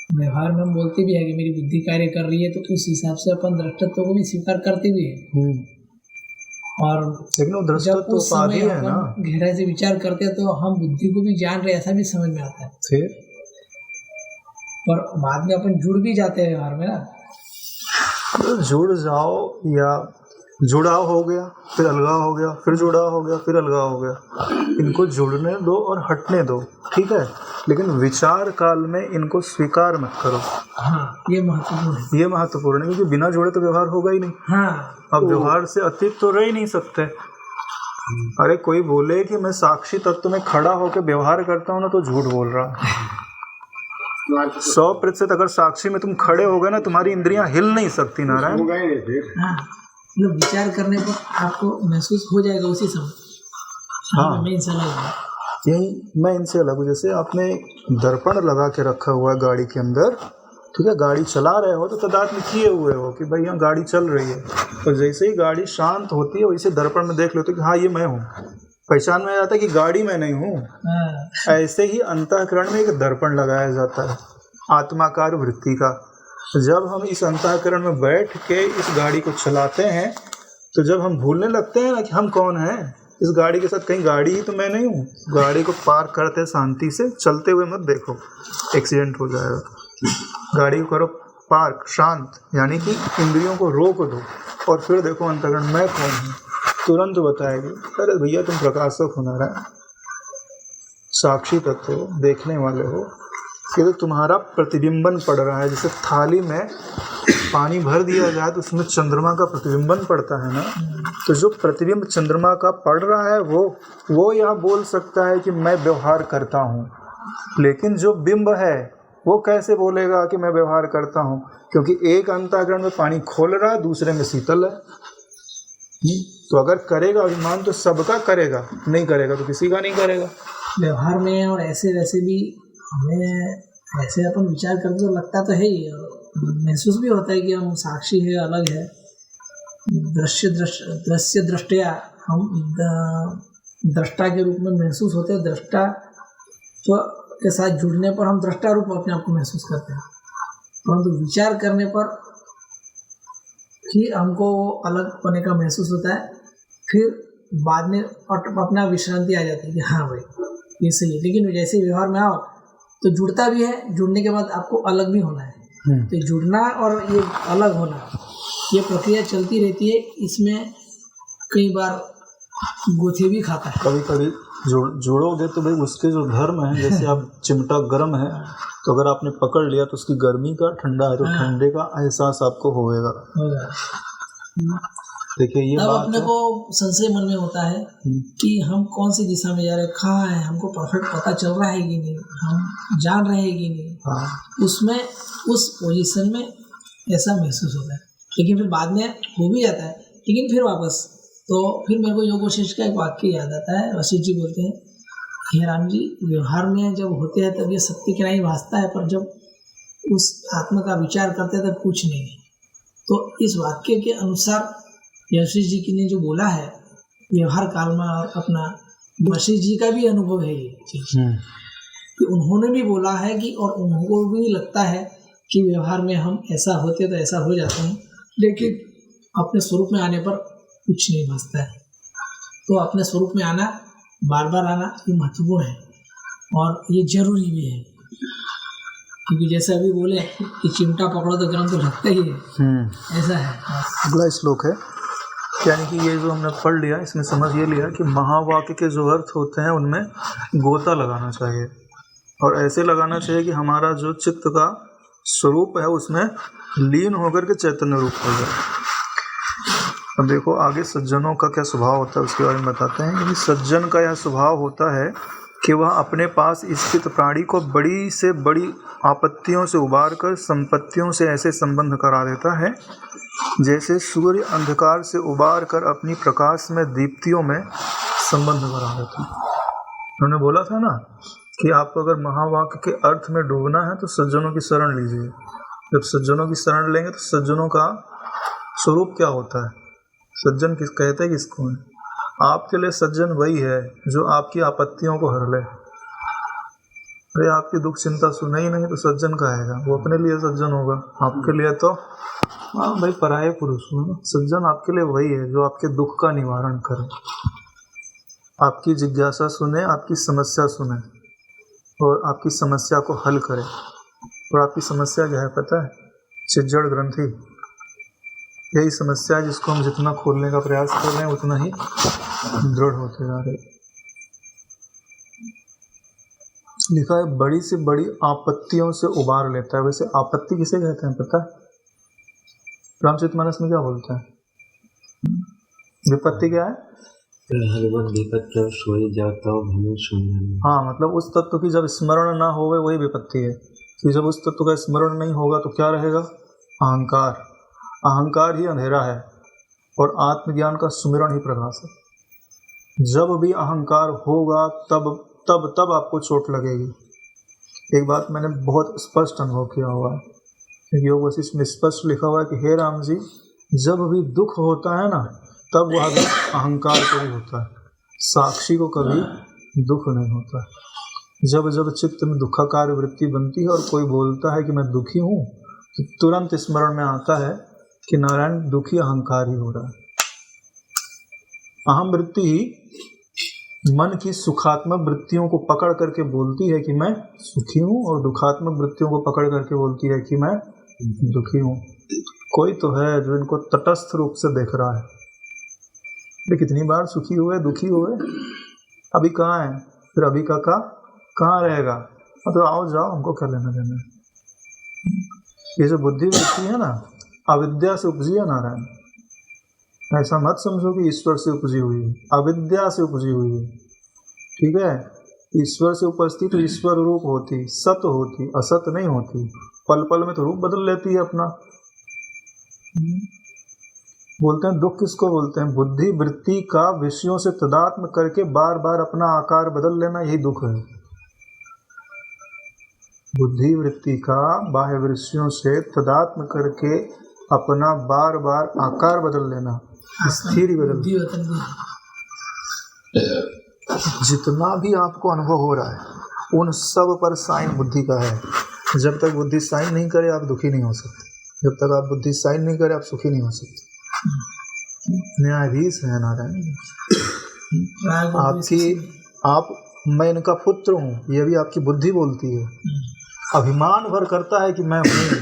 व्यवहार में हम बोलते भी है कि मेरी बुद्धि कार्य कर रही है, तो उस हिसाब से अपन दृष्टत्व को भी स्वीकार करते भी है। और जब उस समय अपन गहराई से विचार करते हैं तो हम बुद्धि को भी जान रहे, ऐसा भी समझ में आता है। फिर और बाद में अपन जुड़ भी जाते हैं व्यवहार में ना। तो जुड़ जाओ या जुड़ाव हो गया, फिर अलगाव हो गया, फिर जुड़ाव हो गया, फिर अलगाव हो गया। इनको जुड़ने दो और हटने दो, ठीक है, लेकिन विचार काल में इनको स्वीकार मत करो। हाँ, ये महत्वपूर्ण है। ये महत्वपूर्ण है क्योंकि बिना जुड़े तो व्यवहार होगा ही नहीं। हाँ, अब व्यवहार से अतीत तो रह ही नहीं सकते। अरे कोई बोले कि मैं साक्षी तत्व में खड़ा होकर व्यवहार करता हूँ ना, तो झूठ बोल रहा है। 100% अगर साक्षी में तुम खड़े हो गए ना, तुम्हारी इंद्रियां हिल नहीं सकती नारायण। हाँ, मतलब विचार करने पर आपको महसूस हो जाएगा उसी समय। हाँ, मैं इनसे अलग हूँ, यही मैं इनसे अलग हूँ। जैसे आपने दर्पण लगा के रखा हुआ है गाड़ी के अंदर, ठीक है, गाड़ी चला रहे हो तो तदात्म किए हुए हो कि भाई यहाँ गाड़ी चल रही है, तो जैसे ही गाड़ी शांत होती है वैसे दर्पण में देख लेते हो कि हाँ ये मैं हूँ, पहचान में आ जाता है कि गाड़ी मैं नहीं हूँ। ऐसे ही अंतःकरण में एक दर्पण लगाया जाता है, आत्माकार वृत्ति का। जब हम इस अंतःकरण में बैठ के इस गाड़ी को चलाते हैं तो जब हम भूलने लगते हैं ना कि हम कौन हैं इस गाड़ी के साथ, कहीं गाड़ी ही तो मैं नहीं हूँ। गाड़ी को पार्क करते शांति से, चलते हुए मत देखो, एक्सीडेंट हो जाएगा। गाड़ी को करो पार्क शांत, यानी कि इंद्रियों को रोक दो और फिर देखो अंतःकरण मैं कौन हूँ, तुरंत बताएगी अरे भैया तुम प्रकाशक हो नारायण, साक्षी तत्व हो, देखने वाले हो। ये तो तुम्हारा प्रतिबिंबन पड़ रहा है। जैसे थाली में पानी भर दिया जाए तो उसमें चंद्रमा का प्रतिबिंबन पड़ता है ना, तो जो प्रतिबिंब चंद्रमा का पड़ रहा है वो यह बोल सकता है कि मैं व्यवहार करता हूँ, लेकिन जो बिंब है वो कैसे बोलेगा कि मैं व्यवहार करता हूँ, क्योंकि एक अंतःकरण में पानी खोल रहा है, दूसरे में शीतल है। तो अगर करेगा अभिमान तो सबका करेगा, नहीं करेगा तो किसी का नहीं करेगा। व्यवहार में और ऐसे वैसे भी हमें ऐसे अपन विचार करते तो लगता तो है ही, और महसूस भी होता है कि हम साक्षी है, अलग है। दृश्य दृष्टया हम दृष्टा के रूप में महसूस होते हैं। दृष्टा तो के साथ जुड़ने पर हम दृष्टा रूप अपने आप को महसूस करते हैं, परंतु विचार करने पर फिर हमको अलग होने का महसूस होता है। फिर बाद में अपना विश्रांति आ जाती है कि हाँ भाई ये सही है। लेकिन जैसे व्यवहार में आओ तो जुड़ता भी है, जुड़ने के बाद आपको अलग भी होना है। तो जुड़ना और ये अलग होना, ये प्रक्रिया चलती रहती है। इसमें कई बार गोथे भी खाता है। कभी कभी जोड़ोगे तो भाई उसके जो धर्म है, जैसे आप चिमटा गर्म है तो अगर आपने पकड़ लिया तो उसकी गर्मी का, ठंडा है तो ठंडे का एहसास आपको होगा। देखिए ये तब बात अपने को संशय मन में होता है कि हम कौन सी दिशा में जा रहे हैं, कहाँ है, हमको परफेक्ट पता चल रहा है कि नहीं, हम जान रहे हैं कि नहीं। हाँ। उसमें उस पोजीशन में ऐसा महसूस होता है, लेकिन फिर बाद में हो भी जाता है। लेकिन फिर वापस तो फिर मेरे को योग वशिष्ठ का एक वाक्य याद आता है। वशिष्ठ जी बोलते हैं, हे राम जी, व्यवहार में जब होते हैं तब ये सत्य की नहीं भासता है, पर जब उस आत्मा का विचार करते हैं तब कुछ नहीं है। तो इस वाक्य के अनुसार वशिष्ठ जी ने जो बोला है व्यवहार काल में, और अपना वशिष्ठ जी का भी अनुभव है ये चीज कि उन्होंने भी बोला है कि, और उनको भी लगता है कि व्यवहार में हम ऐसा होते तो ऐसा हो जाते हैं, लेकिन अपने स्वरूप में आने पर कुछ नहीं भासता है। तो अपने स्वरूप में आना, बार बार आना, ये महत्वपूर्ण है और ये जरूरी भी है। क्योंकि जैसे अभी बोले कि चिमटा पकड़ो तो गर्म तो लगता ही है, ऐसा है। अगला श्लोक है, यानी कि ये जो हमने पढ़ लिया इसमें समझ ये लिया कि महावाक्य के जो अर्थ होते हैं उनमें गोता लगाना चाहिए, और ऐसे लगाना चाहिए कि हमारा जो चित्त का स्वरूप है उसमें लीन होकर के चैतन्य रूप हो जाए। अब देखो आगे सज्जनों का क्या स्वभाव होता है उसके बारे में बताते हैं कि सज्जन का यह स्वभाव होता है कि वह अपने पास स्थित प्राणी को बड़ी से बड़ी आपत्तियों से उबार कर संपत्तियों से ऐसे संबंध करा देता है जैसे सूर्य अंधकार से उबार कर अपनी प्रकाश में दीप्तियों में संबंध करा देता है। उन्होंने बोला था ना कि आपको अगर महावाक्य के अर्थ में डूबना है तो सज्जनों की शरण लीजिए। जब सज्जनों की शरण लेंगे तो सज्जनों का स्वरूप क्या होता है, सज्जन किस कहते हैं किसको है? आपके लिए सज्जन वही है जो आपकी आपत्तियों को हर ले। अरे आपकी दुख चिंता सुने ही नहीं तो सज्जन कहेगा, वो अपने लिए सज्जन होगा, आपके लिए तो हाँ भाई पराये पुरुष हो। सज्जन आपके लिए वही है जो आपके दुख का निवारण करे, आपकी जिज्ञासा सुने, आपकी समस्या सुने और आपकी समस्या को हल करे। और आपकी समस्या क्या है पता है? चिज्जड़ ग्रंथि, यही समस्या है जिसको हम जितना खोलने का प्रयास कर रहे हैं उतना ही दृढ़ होते जा रहे। लिखा है बड़ी से बड़ी आपत्तियों से उबार लेता है। वैसे आपत्ति किसे कहते हैं पता है? रामचरितमानस में क्या बोलता है? विपत्ति क्या है? हाँ, मतलब उस तत्व की जब स्मरण ना होवे वही विपत्ति है। कि जब उस तत्व का स्मरण नहीं होगा तो क्या रहेगा? अहंकार। अहंकार ही अंधेरा है और आत्मज्ञान का सुमिरन ही प्रकाश है। जब भी अहंकार होगा तब तब तब आपको चोट लगेगी। एक बात मैंने बहुत स्पष्ट अनुभव किया हुआ है, योग वशिष्ठ में स्पष्ट लिखा हुआ है कि हे राम जी, जब भी दुख होता है ना तब वह अहंकार को भी होता है, साक्षी को कभी दुख नहीं होता। जब जब चित्त में दुखाकार वृत्ति बनती है और कोई बोलता है कि मैं दुखी हूँ, तो तुरंत स्मरण में आता है कि नारायण दुखी अहंकार ही हो रहा है। अहम वृत्ति ही मन की सुखात्मक वृत्तियों को पकड़ करके बोलती है कि मैं सुखी हूँ, और दुखात्मक वृत्तियों को पकड़ करके बोलती है कि मैं दुखी हूँ। कोई तो है जो इनको तटस्थ रूप से देख रहा है। वे कितनी बार सुखी हुए, दुखी हुए, अभी कहाँ है, फिर अभी का कहाँ रहेगा। मतलब आओ जाओ, हमको क्या लेना देना। ये जो बुद्धि वृत्ति है ना, अविद्या से उपजी है नारायण। ऐसा मत समझो कि ईश्वर से उपजी हुई है, अविद्या से उपजी हुई है। ठीक है, ईश्वर से उपस्थित तो ईश्वर रूप होती, सत होती, असत नहीं होती। पल पल में तो रूप बदल लेती है अपना। बोलते हैं दुख किसको बोलते हैं? बुद्धि वृत्ति का विषयों से तदात्म करके बार बार अपना आकार बदल लेना, यही दुख है। बुद्धि वृत्ति का बाह्य विषयों से तदात्म करके अपना बार बार आकार बदल लेना, स्थिर बदल। जितना भी आपको अनुभव हो रहा है उन सब पर साइन बुद्धि का है। जब तक बुद्धि साइन नहीं करे आप दुखी नहीं हो सकते। जब तक आप बुद्धि साइन नहीं करे आप सुखी नहीं हो सकते। न्यायाधीश है नारायण आपकी। मैं इनका पुत्र हूँ, ये भी आपकी बुद्धि बोलती है। अभिमान भर करता है कि मैं हूँ।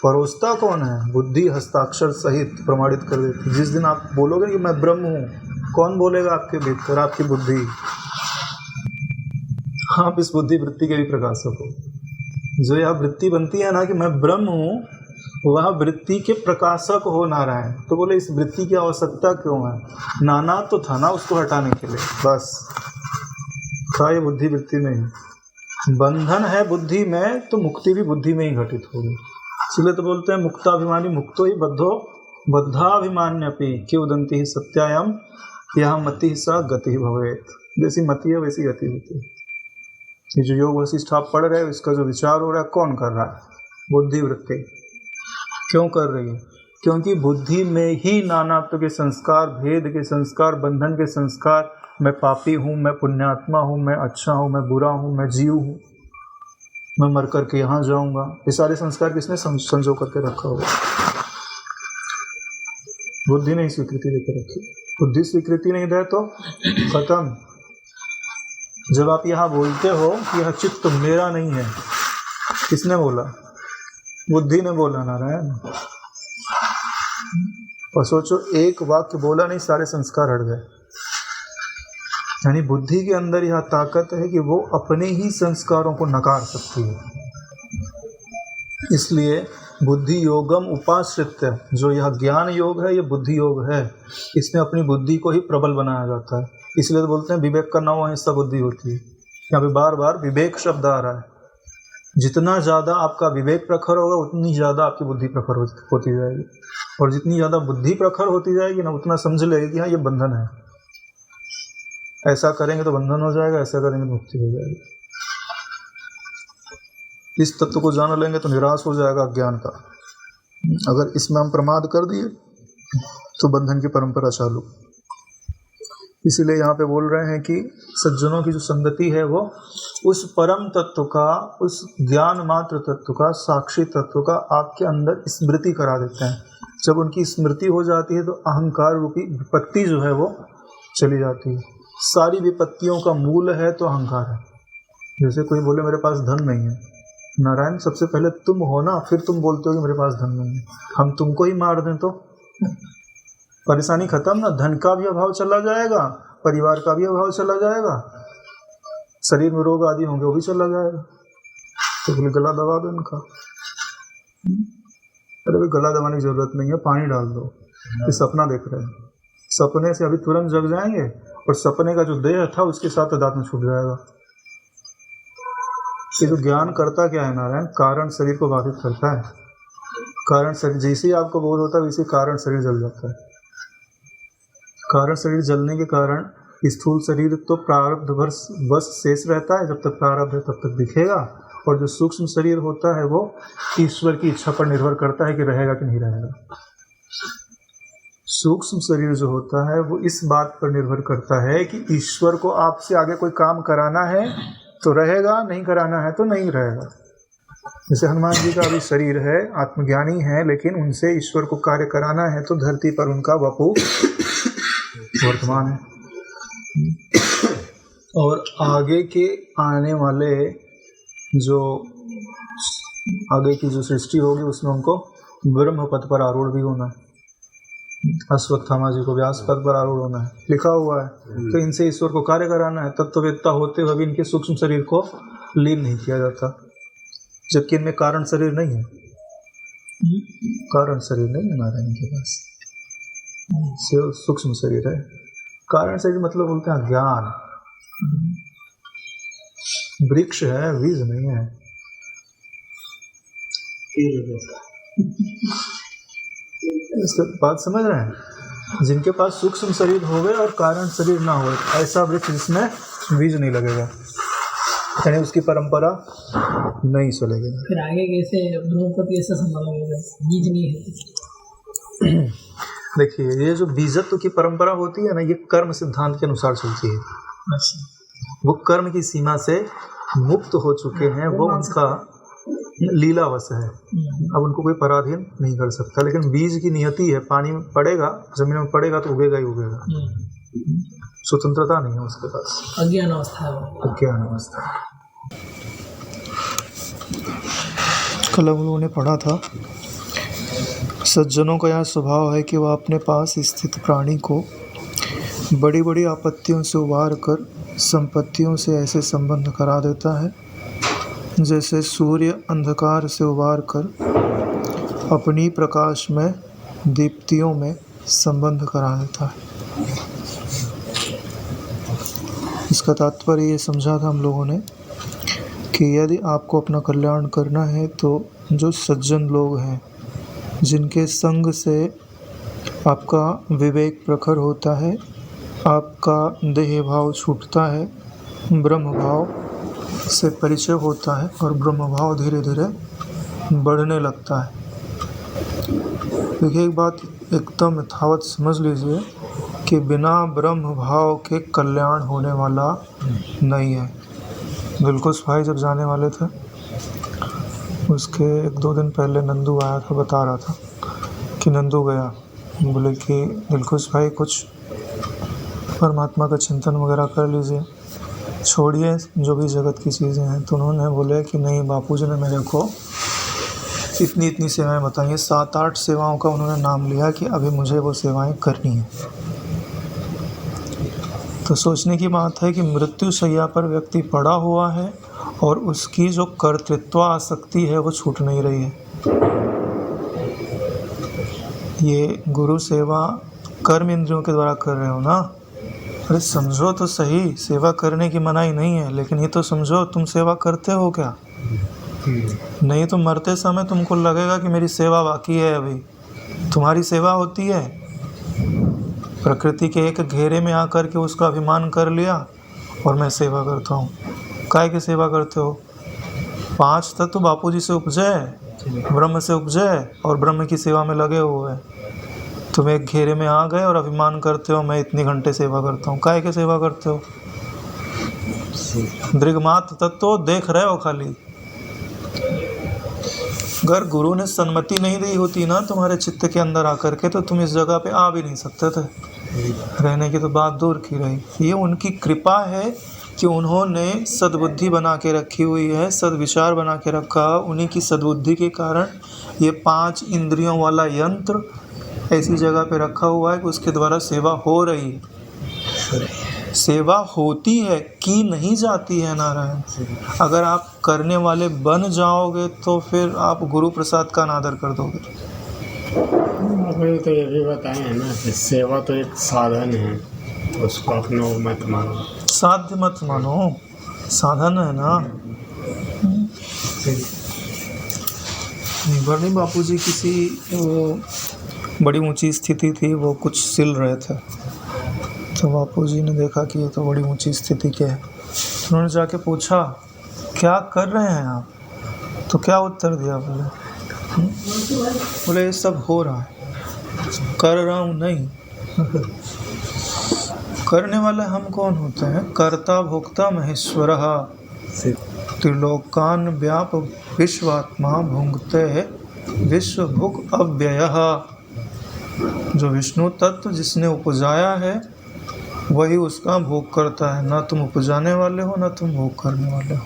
परोसता कौन है? बुद्धि हस्ताक्षर सहित प्रमाणित कर देती। जिस दिन आप बोलोगे कि मैं ब्रह्म हूँ, कौन बोलेगा आपके भीतर? आपकी बुद्धि। आप इस बुद्धि वृत्ति के भी प्रकाशक हो। जो यह वृत्ति बनती है ना कि मैं ब्रह्म हूँ, वह वृत्ति के प्रकाशक हो नारायण। तो बोले इस वृत्ति की आवश्यकता क्यों है? नाना तो था ना उसको हटाने के लिए, बस था ये बुद्धि वृत्ति में ही। बंधन है बुद्धि में तो मुक्ति भी बुद्धि में ही घटित होगी। इसलिए तो बोलते हैं मुक्ताभिमानी मुक्तो ही बद्धो बद्धाभिमान्यपि किंवदंति ही सत्यायम यह मति सा गति भवेत। जैसी मति है वैसी गति होती है। ये जो योग वशिष्ठ आप पढ़ रहे हो, इसका जो विचार हो रहा है कौन कर रहा है? बुद्धि वृत्ति। क्यों कर रही है? क्योंकि बुद्धि में ही नानात्व के संस्कार, भेद के संस्कार, बंधन के संस्कार, मैं पापी हूँ, मैं पुण्यात्मा हूँ, मैं अच्छा हूँ, मैं बुरा हूँ, मैं जीव हूँ, मैं मर करके यहाँ जाऊँगा, ये सारे संस्कार किसने संजो करके रखा होगा? बुद्धि ने ही स्वीकृति देकर रखी। बुद्धि स्वीकृति नहीं दे तो खत्म। जब आप यहाँ बोलते हो कि यह चित्त मेरा नहीं है, किसने बोला? बुद्धि ने बोला नारायण। और सोचो एक वाक्य बोला नहीं, सारे संस्कार हट गए। यानी बुद्धि के अंदर यह ताकत है कि वो अपने ही संस्कारों को नकार सकती है। इसलिए बुद्धि योगम उपाश्रित्य, जो यह ज्ञान योग है, ये बुद्धि योग है। इसमें अपनी बुद्धि को ही प्रबल बनाया जाता है। इसलिए तो बोलते हैं विवेक का 9वां हिस्सा बुद्धि होती है। यहाँ पे बार बार विवेक शब्द आ रहा है। जितना ज़्यादा आपका विवेक प्रखर होगा उतनी ज़्यादा आपकी बुद्धि प्रखर होती जाएगी। और जितनी ज़्यादा बुद्धि प्रखर होती जाएगी ना, उतना समझ लेगी कि हाँ ये बंधन है, ऐसा करेंगे तो बंधन हो जाएगा, ऐसा करेंगे तो मुक्ति हो जाएगी। इस तत्व को जान लेंगे तो निराश हो जाएगा अज्ञान का। अगर इसमें हम प्रमाद कर दिए तो बंधन की परंपरा चालू। इसीलिए यहाँ पे बोल रहे हैं कि सज्जनों की जो संगति है वो उस परम तत्व का, उस ज्ञान मात्र तत्व का, साक्षी तत्व का आपके अंदर स्मृति करा देते हैं। जब उनकी स्मृति हो जाती है तो अहंकार रूपी विपत्ति जो है वो चली जाती है। सारी विपत्तियों का मूल है तो अहंकार है। जैसे कोई बोले मेरे पास धन नहीं है, नारायण सबसे पहले तुम हो ना, फिर तुम बोलते हो कि मेरे पास धन नहीं है। हम तुमको ही मार दें तो परेशानी खत्म ना। धन का भी अभाव चला जाएगा, परिवार का भी अभाव चला जाएगा, शरीर में रोग आदि होंगे वो भी चला जाएगा। तो बोले गला दबा दो इनका। अरे भाई गला दबाने की जरूरत नहीं है, पानी डाल दो। ये सपना देख रहे हैं, सपने से अभी तुरंत जग जाएंगे और सपने का जो देह था उसके साथ तादात्म्य छूट जाएगा। ये जो ज्ञान करता क्या है नारायण? कारण शरीर को बाधित करता है। कारण शरीर जैसे ही आपको बोध होता है वैसे कारण शरीर जल जाता है। कारण शरीर जलने के कारण स्थूल शरीर तो प्रारब्ध बस शेष रहता है, जब तक प्रारब्ध है तब तक दिखेगा। और जो सूक्ष्म शरीर होता है वो ईश्वर की इच्छा पर निर्भर करता है कि रहेगा कि नहीं रहेगा। सूक्ष्म शरीर जो होता है वो इस बात पर निर्भर करता है कि ईश्वर को आपसे आगे कोई काम कराना है तो रहेगा, नहीं कराना है तो नहीं रहेगा। जैसे हनुमान जी का अभी शरीर है, आत्मज्ञानी है, लेकिन उनसे ईश्वर को कार्य कराना है तो धरती पर उनका वपु वर्तमान है। और आगे के आने वाले जो आगे की जो सृष्टि होगी उसमें उनको ब्रह्म पद पर आरूढ़ भी होना है। अश्वत्थामा जी को व्यास पद पर आरूढ़ होना है, लिखा हुआ है। तो इनसे ईश्वर को कार्य कराना है। तत्ववेत्ता होते हुए भी इनके सूक्ष्म शरीर को लीन नहीं किया जाता, जबकि इनमें कारण शरीर नहीं है। कारण शरीर नहीं है नारायण के पास, सिर्फ सूक्ष्म शरीर है। कारण शरीर मतलब बोलते हैं ज्ञान। वृक्ष है, बीज नहीं है। इसका बात समझ रहे हैं? जिनके पास सूक्ष्म शरीर होवे और कारण शरीर ना हो, ऐसा वृक्ष जिसमें बीज नहीं लगेगा, यानी उसकी परंपरा नहीं चलेगी। फिर आगे कैसे ब्रह्मपद कैसे संभालेगा, बीज नहीं है? देखिए, ये जो बीजत्व की परंपरा होती है ना, ये कर्म सिद्धांत के अनुसार चलती है। अच्छा, वो कर्म की सीमा से मुक्त हो चुके हैं, वो उनका लीलावश है। अब उनको कोई पराधीन नहीं कर सकता। लेकिन बीज की नियति है, पानी में पड़ेगा, जमीन में पड़ेगा तो उगेगा ही उगेगा। स्वतंत्रता नहीं है उसके पास, अज्ञान अवस्था है। अज्ञान अवस्था। कल हम लोगों ने पढ़ा था, सज्जनों का यह स्वभाव है कि वह अपने पास स्थित प्राणी को बड़ी बड़ी आपत्तियों से उबार कर संपत्तियों से ऐसे संबंध करा देता है जैसे सूर्य अंधकार से उबार कर अपनी प्रकाश में दीप्तियों में संबंध करा देता है। इसका तात्पर्य ये समझा था हम लोगों ने कि यदि आपको अपना कल्याण करना है तो जो सज्जन लोग हैं, जिनके संग से आपका विवेक प्रखर होता है, आपका देह भाव छूटता है, ब्रह्म भाव से परिचय होता है और ब्रह्म भाव धीरे धीरे बढ़ने लगता है। देखिए, एक बात एकदम यथावत समझ लीजिए कि बिना ब्रह्म भाव के कल्याण होने वाला नहीं है। दिलखुश भाई जब जाने वाले थे, उसके 1-2 दिन पहले नंदू आया था, बता रहा था कि नंदू गया, बोले कि दिलखुश भाई कुछ परमात्मा का चिंतन वगैरह कर लीजिए, छोड़िए जो भी जगत की चीज़ें हैं। तो उन्होंने बोले कि नहीं, बापूजी ने मेरे को इतनी सेवाएं बताई, 7-8 सेवाओं का उन्होंने नाम लिया कि अभी मुझे वो सेवाएं करनी है। तो सोचने की बात है कि मृत्यु शैया पर व्यक्ति पड़ा हुआ है और उसकी जो कर्तृत्व आसक्ति है वो छूट नहीं रही है। ये गुरु सेवा कर्म इंद्रियों के द्वारा कर रहे हो ना, अरे समझो तो सही, सेवा करने की मनाही नहीं है, लेकिन ये तो समझो तुम सेवा करते हो क्या? नहीं तो मरते समय तुमको लगेगा कि मेरी सेवा बाकी है, अभी तुम्हारी सेवा होती है। प्रकृति के एक घेरे में आकर के उसका अभिमान कर लिया और मैं सेवा करता हूँ। काय की सेवा करते हो? 5 तत्व बापूजी से उपजे, ब्रह्म से उपजे और ब्रह्म की सेवा में लगे हुए हैं। तुम एक घेरे में आ गए और अभिमान करते हो मैं इतनी घंटे सेवा करता हूँ। काय की सेवा करते हो? दृग्मात्र तत्व देख रहे हो खाली। अगर गुरु ने सन्मति नहीं दी होती ना तुम्हारे चित्त के अंदर आकर के, तो तुम इस जगह पे आ भी नहीं सकते थे। रहने की तो बात दूर की रही। ये उनकी कृपा है कि उन्होंने सद्बुद्धि बना के रखी हुई है, सद्विचार बना के रखा। उन्हीं की सद्बुद्धि के कारण ये 5 इंद्रियों वाला यंत्र ऐसी जगह पे रखा हुआ है कि उसके द्वारा सेवा हो रही है। सेवा होती है, की नहीं जाती है नारायण। अगर आप करने वाले बन जाओगे तो फिर आप गुरु प्रसाद का अनादर कर दोगे। आपने तो ये भी बताया है ना कि सेवा तो एक साधन है, उसको अपना मत मानो, साध्य मत मानो, साधन है ना। बड़े बापूजी किसी बड़ी ऊंची स्थिति थी, वो कुछ सिल रहे थे, तो बापूजी ने देखा कि ये तो बड़ी ऊंची स्थिति के है। तो उन्होंने जाके पूछा क्या कर रहे हैं आप? तो क्या उत्तर दिया? बोले ये सब हो रहा है, कर रहा हूँ नहीं। करने वाले हम कौन होते हैं? कर्ता भोक्ता महेश्वरः। त्रिलोकान व्याप विश्वात्मा भुंगते विश्व भुग अव्ययः। जो विष्णु तत्व जिसने उपजाया है वही उसका भोग करता है, ना तुम उपजाने वाले हो ना तुम भोग करने वाले हो।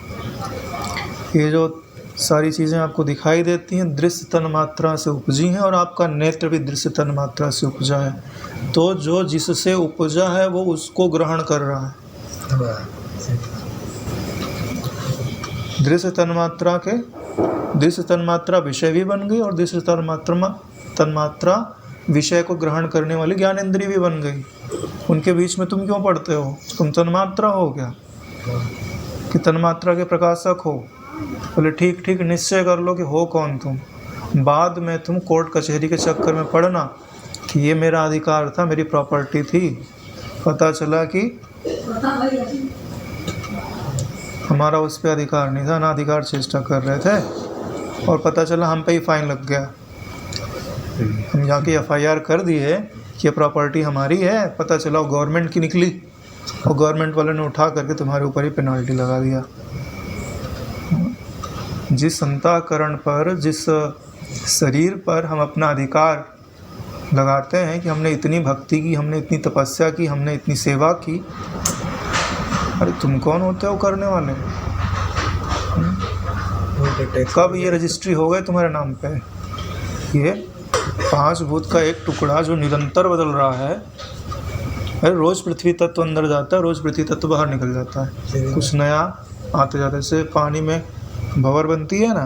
ये जो सारी चीज़ें आपको दिखाई देती हैं दृश्य तन मात्रा से उपजी हैं, और आपका नेत्र भी दृश्य तन मात्रा से उपजा है। तो जो जिससे उपजा है वो उसको ग्रहण कर रहा है। दृश्य तन्मात्रा विषय भी बन गई, और दृश्य तन्मात्रा विषय को ग्रहण करने वाली ज्ञानेंद्रिय भी बन गई। उनके बीच में तुम क्यों पढ़ते हो? तुम तन्मात्रा हो क्या कि तन्मात्रा के प्रकाशक हो? बोले ठीक ठीक, निश्चय कर लो कि हो कौन तुम। बाद में तुम कोर्ट कचहरी के चक्कर में पड़ना कि ये मेरा अधिकार था, मेरी प्रॉपर्टी थी, पता चला कि हमारा उस पर अधिकार नहीं था, ना अधिकार चेष्टा कर रहे थे, और पता चला हम पे ही फाइन लग गया। हम जाके FIR कर दिए कि ये प्रॉपर्टी हमारी है, पता चला वो गवर्नमेंट की निकली, और गवर्नमेंट वाले ने उठा करके तुम्हारे ऊपर ही पेनल्टी लगा दिया। जिस अंतःकरण पर, जिस शरीर पर हम अपना अधिकार लगाते हैं कि हमने इतनी भक्ति की, हमने इतनी तपस्या की, हमने इतनी सेवा की, अरे तुम कौन होते हो करने वाले? कब ये रजिस्ट्री हो गए तुम्हारे नाम पे? ये 5 भूत का एक टुकड़ा जो निरंतर बदल रहा है। अरे रोज़ पृथ्वी तत्व अंदर जाता है, रोज़ पृथ्वी तत्व बाहर निकल जाता है, कुछ नया आते जाता है। जैसे पानी में भंवर बनती है ना,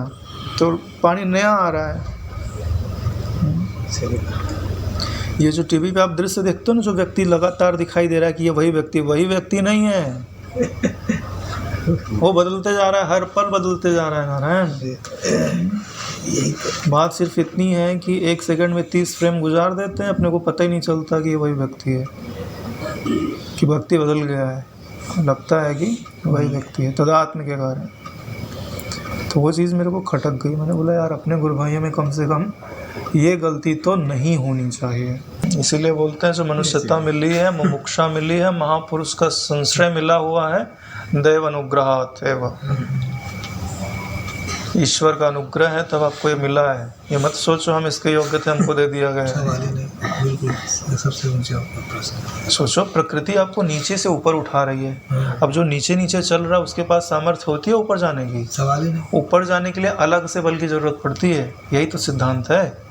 तो पानी नया आ रहा है। ये जो टीवी पे आप दृश्य देखते हो ना, जो व्यक्ति लगातार दिखाई दे रहा है कि ये वही व्यक्ति नहीं है। वो बदलते जा रहा है, हर पल बदलते जा रहा है नारायण। बात सिर्फ इतनी है कि 1 सेकंड में 30 फ्रेम गुजार देते हैं, अपने को पता ही नहीं चलता कि ये वही व्यक्ति है, कि व्यक्ति बदल गया है, लगता है कि वही व्यक्ति है तदात्म के कारण। तो वो चीज़ मेरे को खटक गई। मैंने बोला यार अपने गुरु भाइयों में कम से कम ये गलती तो नहीं होनी चाहिए। इसीलिए बोलते हैं जो मनुष्यता मिली है, मुमुक्षा मिली है, महापुरुष का संश्रय मिला हुआ है, दैव अनुग्रहात् एव, ईश्वर का अनुग्रह है तब आपको ये मिला है। ये मत सोचो हम इसके योग्य थे, हमको दे दिया गया है। सबसे ऊंचा प्रश्न सोचो प्रकृति आपको नीचे से ऊपर उठा रही है। अब जो नीचे नीचे चल रहा है उसके पास सामर्थ्य होती है ऊपर जाने की? सवाल ही नहीं। ऊपर जाने के लिए अलग से बल की जरूरत पड़ती है, यही तो सिद्धांत है।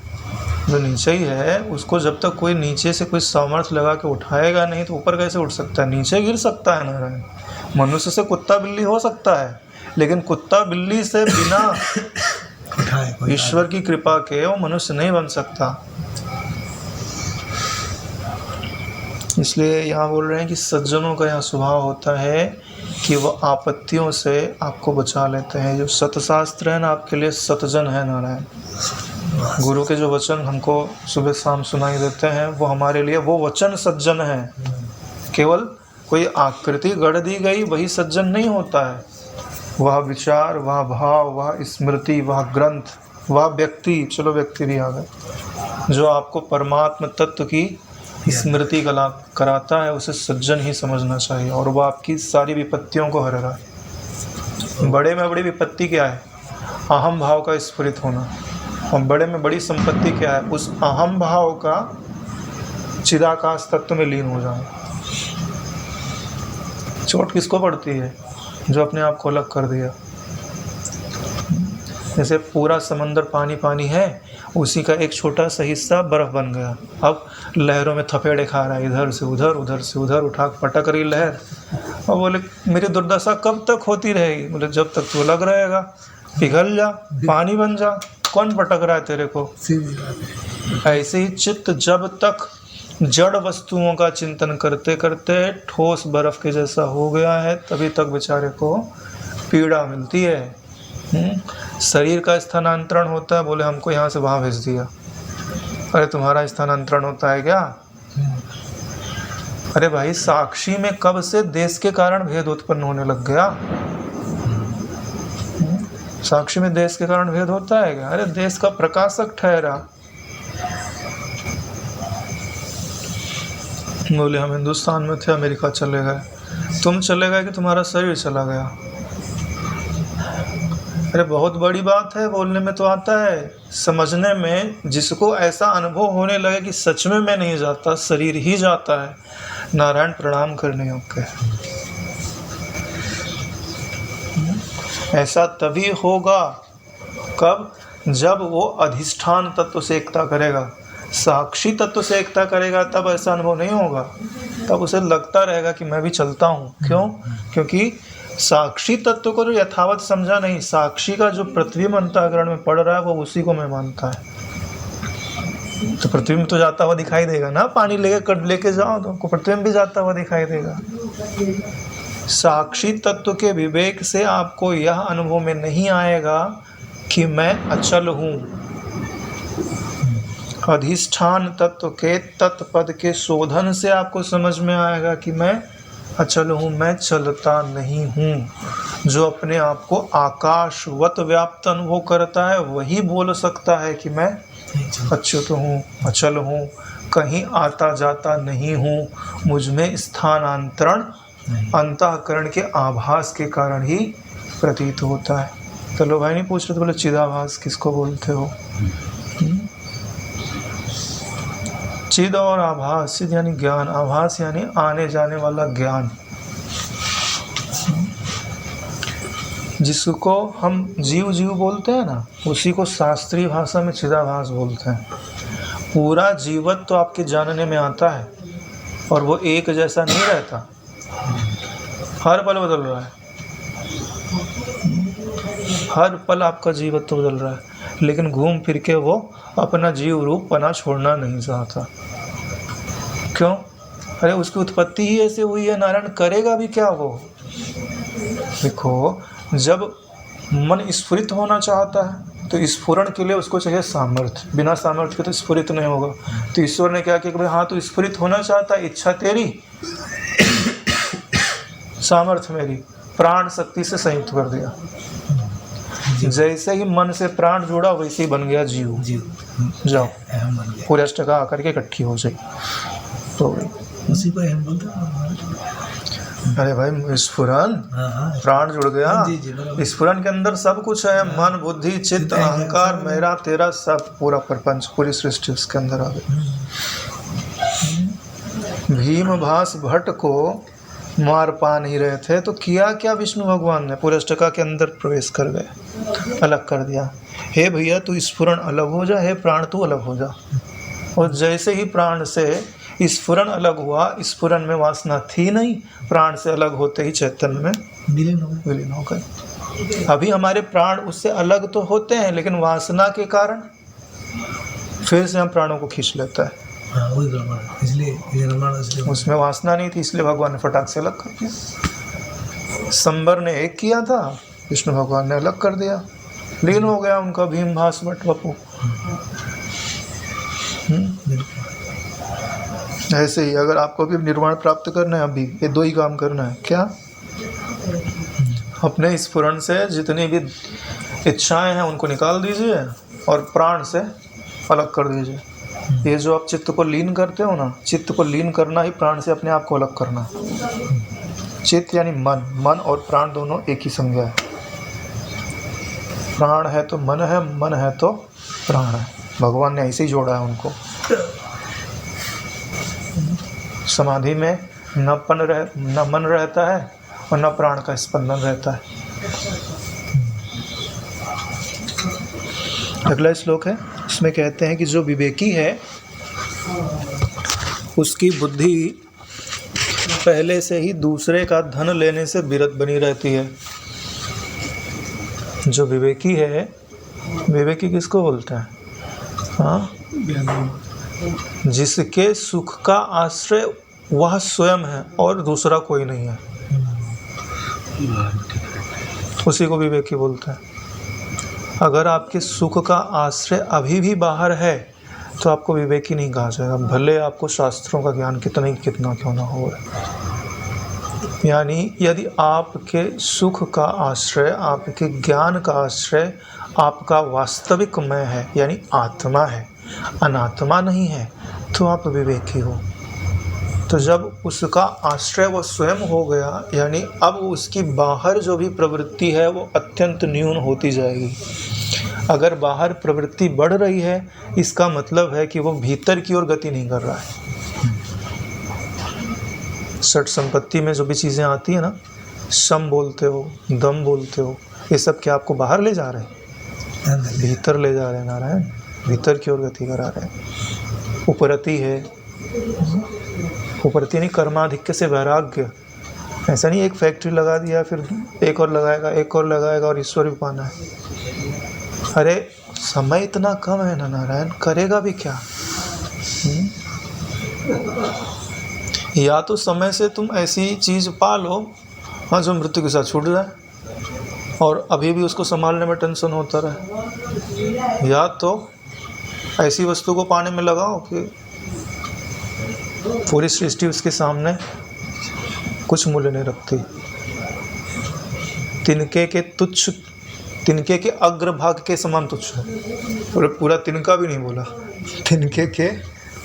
जो नीचे ही है उसको जब तक कोई नीचे से कोई सामर्थ्य लगा के उठाएगा नहीं तो ऊपर कैसे उठ सकता है? नीचे गिर सकता है नारायण। मनुष्य से कुत्ता बिल्ली हो सकता है, लेकिन कुत्ता बिल्ली से बिना ईश्वर की कृपा के वो मनुष्य नहीं बन सकता। इसलिए यहाँ बोल रहे हैं कि सज्जनों का यहाँ स्वभाव होता है कि वह आपत्तियों से आपको बचा लेते हैं। जो सतशास्त्र है ना आपके लिए सतजन है नारायण। गुरु के जो वचन हमको सुबह शाम सुनाई देते हैं वो हमारे लिए वो वचन सज्जन है। केवल कोई आकृति गढ़ दी गई वही सज्जन नहीं होता है। वह विचार, वह भाव, वह स्मृति, वह ग्रंथ, वह व्यक्ति, चलो व्यक्ति भी आ गए, जो आपको परमात्म तत्व की स्मृति कराता है उसे सज्जन ही समझना चाहिए। और वह आपकी सारी विपत्तियों को हरेगा। बड़े में बड़ी विपत्ति क्या है? अहम भाव का स्फुरित होना। और बड़े में बड़ी संपत्ति क्या है? उस अहम भाव का चिदाकाश तत्व में लीन हो जाए। चोट किसको पड़ती है? जो अपने आप को अलग कर दिया। जैसे पूरा समंदर पानी पानी है, उसी का एक छोटा सा हिस्सा बर्फ़ बन गया, अब लहरों में थपेड़े खा रहा है, इधर से उधर, उधर से उधर, उठा पटक रही लहर। और बोले मेरी दुर्दशा कब तक होती रहेगी? बोले जब तक तू अलग रहेगा, पिघल जा, पानी बन जा, कौन पटक रहा है तेरे को? ऐसे ही चित्त जब तक जड़ वस्तुओं का चिंतन करते करते ठोस बर्फ़ के जैसा हो गया है, तभी तक बेचारे को पीड़ा मिलती है। शरीर का स्थानांतरण होता है, बोले हमको यहाँ से वहाँ भेज दिया। अरे तुम्हारा स्थानांतरण होता है क्या? अरे भाई साक्षी में कब से देश के कारण भेद उत्पन्न होने लग गया? साक्षी में देश के कारण भेद होता है क्या? अरे देश का प्रकाशक ठहरा। बोले हम हिंदुस्तान में थे, अमेरिका चले गए। तुम चले गए कि तुम्हारा शरीर चला गया? अरे बहुत बड़ी बात है, बोलने में तो आता है, समझने में जिसको ऐसा अनुभव होने लगे कि सच में मैं नहीं जाता, शरीर ही जाता है, नारायण प्रणाम करने योग्य है। ऐसा तभी होगा कब, जब वो अधिष्ठान तत्व से एकता करेगा, साक्षी तत्व से एकता करेगा, तब ऐसा अनुभव नहीं होगा। तब उसे लगता रहेगा कि मैं भी चलता हूँ। क्यों? क्योंकि साक्षी तत्व को जो यथावत समझा नहीं, साक्षी का जो प्रतिबिंब अंतःकरण में पड़ रहा है वो उसी को मैं मानता है। तो प्रतिबिंब तो जाता हुआ दिखाई देगा ना, पानी लेके जाओ तो प्रतिबिंब भी जाता हुआ दिखाई देगा। साक्षी तत्व के विवेक से आपको यह अनुभव में नहीं आएगा कि मैं अचल हूँ। अधिष्ठान तत्व के तत्पद के शोधन से आपको समझ में आएगा कि मैं अचल हूँ, मैं चलता नहीं हूँ। जो अपने आप को आकाशवत व्याप्त अनुभव करता है वही बोल सकता है कि मैं अच्युत हूँ, अचल हूँ, कहीं आता जाता नहीं हूँ, मुझ में स्थानांतरण अंतःकरण के आभास के कारण ही प्रतीत होता है। तो लो भाई नहीं पूछ रहे थे, बोले चिदाभास किसको बोलते हो? चिद और आभास, चिद यानी ज्ञान, आभास यानी आने जाने वाला ज्ञान। जिसको हम जीव जीव बोलते हैं ना, उसी को शास्त्रीय भाषा में चिदाभास बोलते हैं। पूरा जीवत तो आपके जानने में आता है और वो एक जैसा नहीं रहता, हर पल बदल रहा है, हर पल आपका जीवत तो बदल रहा है, लेकिन घूम फिर के वो अपना जीव रूप पना छोड़ना नहीं चाहता। क्यों? अरे उसकी उत्पत्ति ही ऐसे हुई है, नारायण करेगा भी क्या वो? देखो, जब मन स्फुरित होना चाहता है तो स्फुरण के लिए उसको चाहिए सामर्थ्य, बिना सामर्थ्य के तो स्फुरित नहीं होगा। तो ईश्वर ने क्या किया कि भाई हाँ तू स्फुरित होना चाहता है, इच्छा तेरी सामर्थ्य मेरी, प्राण शक्ति से संयुक्त कर दिया। जैसे ही मन से प्राण जुड़ा वैसे ही बन गया जीव। जाओ पूरे अष्टका आकर के इकट्ठी हो जाए तो उसी को हम बोलते हैं। अरे भाई स्फुरन, प्राण जुड़ गया। स्फुरन के अंदर सब कुछ है, मन बुद्धि चित्त अहंकार मेरा तेरा सब, पूरा प्रपंच, पूरी सृष्टि उसके अंदर आ गई। भीम भास भट्ट को मार पा नहीं रहे थे तो किया क्या विष्णु भगवान ने? पूरे अष्टका के अंदर प्रवेश कर गए, अलग कर दिया। हे भैया तू स्फुरन अलग हो जा, हे प्राण तू अलग हो जा। और जैसे ही प्राण से स्फुरन अलग हुआ, स्फुरन में वासना थी नहीं, प्राण से अलग होते ही चैतन्य में विलीन हो गए। अभी हमारे प्राण उससे अलग तो होते हैं, लेकिन वासना के कारण फिर से हम प्राणों को खींच लेता है। इसलिए उसमें वासना नहीं थी, इसलिए भगवान ने फटाक से अलग कर दिया। संबर ने एक किया था, विष्णु भगवान ने अलग कर दिया, लीन हो गया उनका भीम भास भट्ट वपु। ऐसे ही अगर आपको भी निर्वाण प्राप्त करना है, अभी ये दो ही काम करना है। क्या? अपने स्फुरन से जितनी भी इच्छाएं हैं उनको निकाल दीजिए और प्राण से अलग कर दीजिए। ये जो आप चित्त को लीन करते हो ना, चित्त को लीन करना ही प्राण से अपने आप को अलग करना। चित्त यानी मन, मन और प्राण दोनों एक ही संज्ञा है। प्राण है तो मन है, मन है तो प्राण है। भगवान ने ऐसे ही जोड़ा है उनको। समाधि में न मन रहता है और न प्राण का स्पंदन रहता है। अगला श्लोक है, उसमें कहते हैं कि जो विवेकी है उसकी बुद्धि पहले से ही दूसरे का धन लेने से विरत बनी रहती है। जो विवेकी है, विवेकी किसको बोलते हैं? हाँ, जिसके सुख का आश्रय वह स्वयं है और दूसरा कोई नहीं है, उसी को विवेकी बोलते हैं। अगर आपके सुख का आश्रय अभी भी बाहर है तो आपको विवेकी नहीं कहा जाएगा, भले आपको शास्त्रों का ज्ञान कितना क्यों ना हो। यानी यदि आपके सुख का आश्रय, आपके ज्ञान का आश्रय आपका वास्तविक मैं है, यानी आत्मा है, अनात्मा नहीं है, तो आप विवेकी हो। तो जब उसका आश्रय वो स्वयं हो गया, यानी अब उसकी बाहर जो भी प्रवृत्ति है वो अत्यंत न्यून होती जाएगी। अगर बाहर प्रवृत्ति बढ़ रही है, इसका मतलब है कि वो भीतर की ओर गति नहीं कर रहा है। षट संपत्ति में जो भी चीज़ें आती है ना, शम बोलते हो, दम बोलते हो, ये सब क्या आपको बाहर ले जा रहे हैं? भीतर ले जा रहे हैं नारायण, भीतर की ओर गति करा रहे हैं। उपरति है, उपरति नहीं, कर्माधिक्य से वैराग्य। ऐसा नहीं एक फैक्ट्री लगा दिया फिर एक और लगाएगा, एक और लगाएगा और ईश्वर भी पाना है। अरे समय इतना कम है ना नारायण, करेगा भी क्या? या तो समय से तुम ऐसी चीज़ पा लो हाँ जो मृत्यु के साथ छूट जाए और अभी भी उसको संभालने में टेंशन होता रहे, या तो ऐसी वस्तु को पाने में लगाओ कि पूरी सृष्टि उसके सामने कुछ मूल्य नहीं रखती। तिनके के तुच्छ, तिनके के अग्रभाग के समान तुच्छ है। पूरा तिनका भी नहीं बोला, तिनके के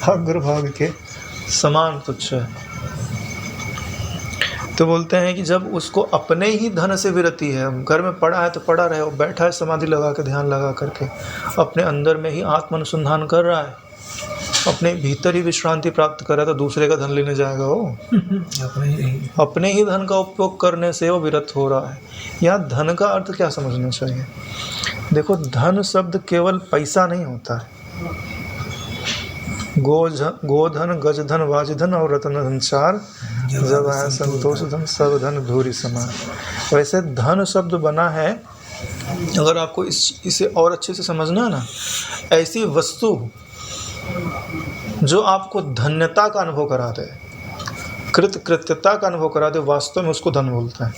अग्रभाग के समान तुच्छ है। तो बोलते हैं कि जब उसको अपने ही धन से विरति है, घर में पड़ा है तो पड़ा रहे, वो बैठा है समाधि लगा के, ध्यान लगा करके अपने अंदर में ही आत्म अनुसंधान कर रहा है, अपने भीतर ही विश्रांति प्राप्त कर रहा है, तो दूसरे का धन लेने जाएगा वो? अपने ही धन का उपयोग करने से वो विरत हो रहा है। यहाँ धन का अर्थ क्या समझना चाहिए? देखो, धन शब्द केवल पैसा नहीं होता है। गोधन, गजधन, वाजधन और रत्न धन चार, जब आया संतोष धन सब धन धूरी समान। वैसे धन शब्द बना है, अगर आपको इसे और अच्छे से समझना है ना, ऐसी वस्तु जो आपको धन्यता का अनुभव करा दे, कृत्यता का अनुभव करा दे, वास्तव में उसको धन बोलते हैं।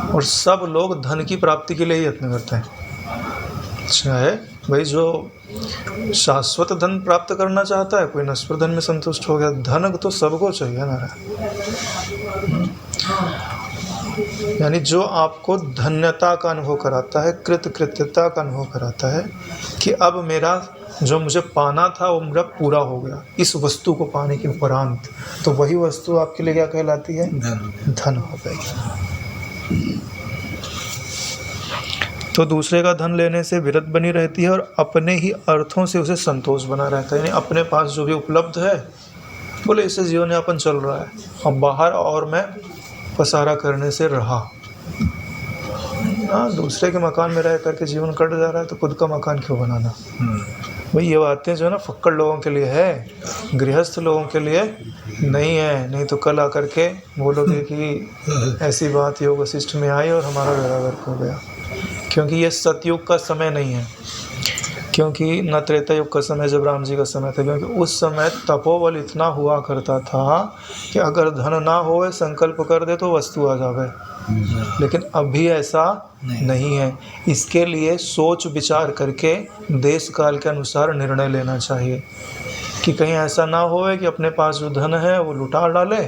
और सब लोग धन की प्राप्ति के लिए ही यत्न करते हैं। चाहे भाई जो शाश्वत धन प्राप्त करना चाहता है, कोई नश्वर धन में संतुष्ट हो गया, धन तो सबको चाहिए ना। यानी जो आपको धन्यता का अनुभव कराता है, कृत्यता का अनुभव कराता है कि अब मेरा जो मुझे पाना था वो मेरा पूरा हो गया इस वस्तु को पाने के उपरांत, तो वही वस्तु आपके लिए क्या कहलाती है? धन हो गई। तो दूसरे का धन लेने से विरत बनी रहती है और अपने ही अर्थों से उसे संतोष बना रहता है। यानी अपने पास जो भी उपलब्ध है, बोले इससे जीवन यापन चल रहा है, अब बाहर और मैं पसारा करने से रहा। हाँ, दूसरे के मकान में रह करके जीवन कट जा रहा है तो खुद का मकान क्यों बनाना? भाई ये बातें जो है ना फक्कड़ लोगों के लिए है, गृहस्थ लोगों के लिए नहीं है। नहीं तो कल आकर के बोलोगे कि ऐसी बात योग वशिष्ठ में आई और हमारा बेड़ा गर्क हो गया। क्योंकि ये सतयुग का समय नहीं है, क्योंकि न त्रेता युग का समय जब राम जी का समय था, क्योंकि उस समय तपोबल इतना हुआ करता था कि अगर धन ना होए संकल्प कर दे तो वस्तु आ जावे। लेकिन अभी ऐसा नहीं है। इसके लिए सोच विचार करके देश काल के अनुसार निर्णय लेना चाहिए कि कहीं ऐसा ना होए कि अपने पास जो धन है वो लुटा डाले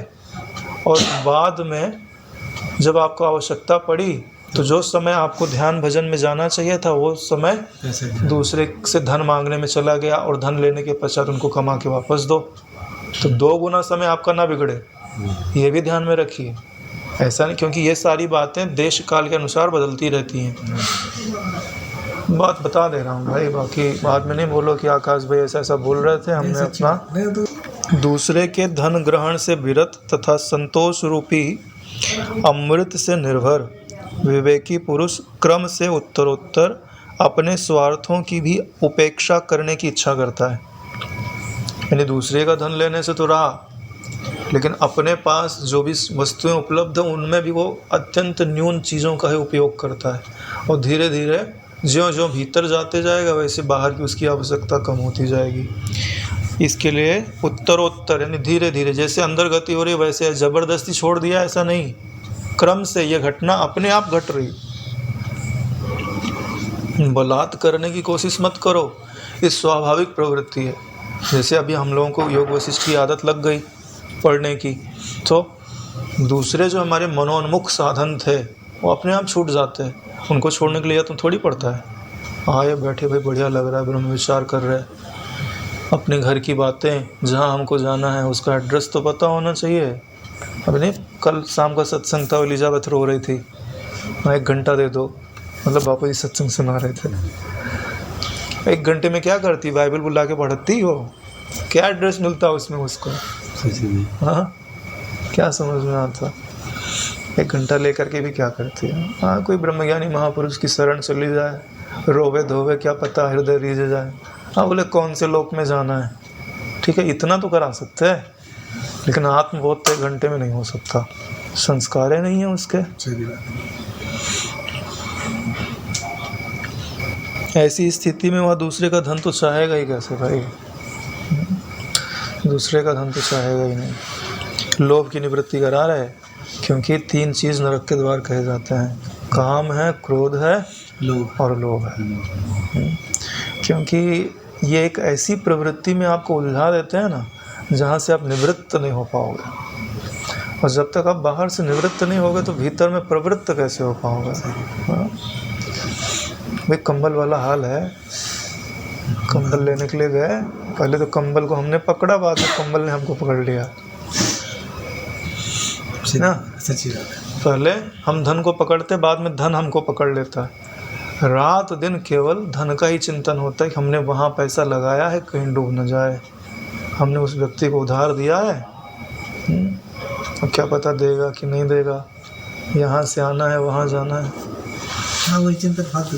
और बाद में जब आपको आवश्यकता पड़ी तो जो समय आपको ध्यान भजन में जाना चाहिए था वो समय दूसरे से धन मांगने में चला गया और धन लेने के पश्चात उनको कमा के वापस दो, तो 2 गुना समय आपका ना बिगड़े, ये भी ध्यान में रखिए। ऐसा नहीं, क्योंकि ये सारी बातें देश काल के अनुसार बदलती रहती हैं। बात बता दे रहा हूँ भाई, बाकी बाद में नहीं बोलो कि आकाश भाई ऐसा ऐसा बोल रहे थे। हमने अपना दूसरे के धन ग्रहण से विरत तथा संतोष रूपी अमृत से निर्भर विवेकी पुरुष क्रम से उत्तरोत्तर अपने स्वार्थों की भी उपेक्षा करने की इच्छा करता है। यानी दूसरे का धन लेने से तो रहा, लेकिन अपने पास जो भी वस्तुएं उपलब्ध हैं उनमें भी वो अत्यंत न्यून चीज़ों का ही उपयोग करता है और धीरे धीरे ज्यों-ज्यों भीतर जाते जाएगा वैसे बाहर की उसकी आवश्यकता कम होती जाएगी। इसके लिए उत्तरोत्तर यानी धीरे धीरे जैसे अंदर गति हो रही है वैसे, ज़बरदस्ती छोड़ दिया ऐसा नहीं, क्रम से ये घटना अपने आप घट रही। बलात् करने की कोशिश मत करो, ये स्वाभाविक प्रवृत्ति है। जैसे अभी हम लोगों को योग वशिष्ठ की आदत लग गई पढ़ने की, तो दूसरे जो हमारे मनोन्मुख साधन थे वो अपने आप छूट जाते हैं। उनको छोड़ने के लिए तुम थोड़ी पड़ता है। आए बैठे भाई बढ़िया लग रहा है, ब्रह्म विचार कर रहे हैं, अपने घर की बातें, जहाँ हमको जाना है उसका एड्रेस तो पता होना चाहिए। अब नहीं, कल शाम का सत्संग था, एलिजाबेथ रो रही थी, हाँ 1 घंटा दे दो, मतलब बापू जी सत्संग सुना रहे थे। 1 घंटे में क्या करती, बाइबल बुला के पढ़ती हो, क्या एड्रेस मिलता उसमें उसको? हाँ, क्या समझ में आता? 1 घंटा लेकर के भी क्या करती है? हाँ, कोई ब्रह्मज्ञानी महापुरुष की शरण चली जाए, रोवे धोवे क्या पता हृदय रीझ जाए। हाँ, बोले कौन से लोक में जाना है, ठीक है, इतना तो करा सकते हैं, लेकिन आत्मबोध तो 1 घंटे में नहीं हो सकता, संस्कार ही नहीं है उसके। ऐसी स्थिति में वह दूसरे का धन तो चाहेगा ही कैसे भाई? दूसरे का धन तो चाहेगा ही नहीं। लोभ की निवृत्ति करा रहे, क्योंकि 3 चीज़ नरक के द्वार कहे जाते हैं, काम है, क्रोध है, और लोभ है। क्योंकि ये एक ऐसी प्रवृत्ति में आपको उलझा देते हैं ना, जहाँ से आप निवृत्त नहीं हो पाओगे, और जब तक आप बाहर से निवृत्त नहीं होगे तो भीतर में प्रवृत्त कैसे हो पाओगे? भाई कंबल वाला हाल है, कंबल लेने के लिए गए, पहले तो कंबल को हमने पकड़ा, बाद में कंबल ने हमको पकड़ लिया ना। सच्ची बात है। पहले हम धन को पकड़ते, बाद में धन हमको पकड़ लेता है। रात दिन केवल धन का ही चिंतन होता है कि हमने वहाँ पैसा लगाया है, कहीं डूब न जाए, हमने उस व्यक्ति को उधार दिया है, अब क्या पता देगा कि नहीं देगा, यहाँ से आना है, वहाँ जाना है। हाँ, वही चिंतन फालतू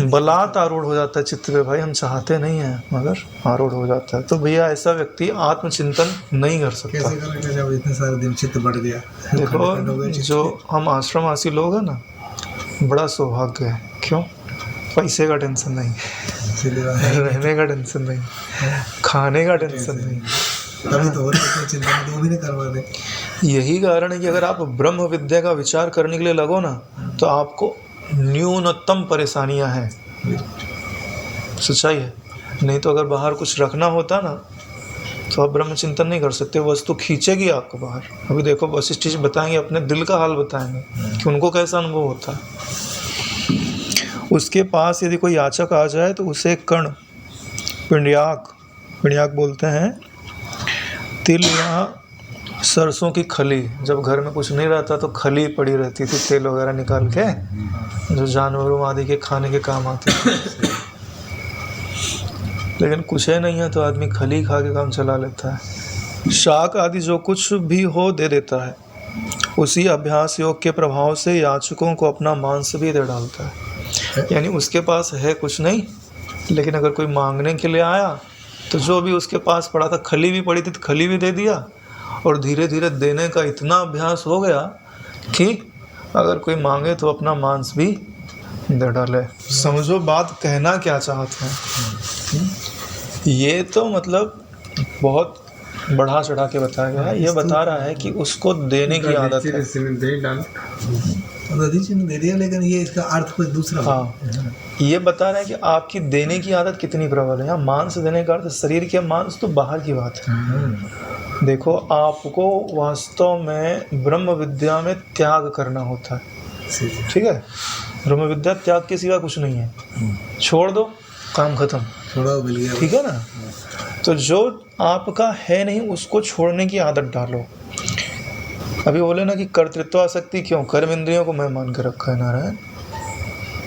बलात् आरूढ़ हो जाता है चित्त पे भाई, हम चाहते नहीं हैं मगर आरूढ़ हो जाता है। तो भैया ऐसा व्यक्ति आत्मचिंतन नहीं कर सकता। कैसे करेगा जब इतने सारे दिन चित्त बढ़ गया? देखो, जो हम आश्रमवासी लोग हैं ना, बड़ा सौभाग्य है। क्यों? पैसे का टेंशन नहीं, रहने का टेंशन नहीं, खाने का टेंशन नहीं, तभी तो चिंता तो भी नहीं करवा दे। यही कारण है कि अगर आप ब्रह्म विद्या का विचार करने के लिए लगो ना, तो आपको न्यूनतम परेशानियां हैं, सच्चाई है। नहीं तो अगर बाहर कुछ रखना होता ना, तो आप ब्रह्म चिंतन नहीं कर सकते, वस्तु खींचेगी आपको बाहर। अभी देखो वशिष्ठ जी बताएंगे, अपने दिल का हाल बताएंगे कि उनको कैसा अनुभव होता है। उसके पास यदि कोई याचक आ जाए तो उसे कण, पिंड्याक बोलते हैं, तिल या सरसों की खली, जब घर में कुछ नहीं रहता तो खली पड़ी रहती थी, तेल वगैरह निकाल के, जो जानवरों आदि के खाने के काम आती थी। लेकिन कुछ है नहीं है तो आदमी खली खा के काम चला लेता है। शाक आदि जो कुछ भी हो दे देता है। उसी अभ्यास योग के प्रभाव से याचकों को अपना मांस भी दे डालता है। यानी उसके पास है कुछ नहीं, लेकिन अगर कोई मांगने के लिए आया तो जो भी उसके पास पड़ा था, खली भी पड़ी थी तो खली भी दे दिया, और धीरे धीरे देने का इतना अभ्यास हो गया कि अगर कोई मांगे तो अपना मांस भी दे डाले। समझो बात कहना क्या चाहते हैं। ये तो मतलब बहुत बढ़ा चढ़ा के बताया गया है। ये बता रहा है कि उसको देने की आदत है। दे दिया, लेकिन ये इसका अर्थ कुछ दूसरा। हाँ, ये बता रहा है कि आपकी देने की आदत कितनी प्रबल है। यहाँ मांस देने का अर्थ शरीर के मांस तो बाहर की बात है। देखो, आपको वास्तव में ब्रह्म विद्या में त्याग करना होता है, ठीक है। ब्रह्म विद्या त्याग के सिवा कुछ नहीं है। छोड़ दो, काम खत्म, ठीक है ना। तो जो आपका है नहीं उसको छोड़ने की आदत डालो। अभी बोले ना कि कर्तृत्व आसक्ति क्यों, कर्म इंद्रियों को मैं मान के रखा है नारायण।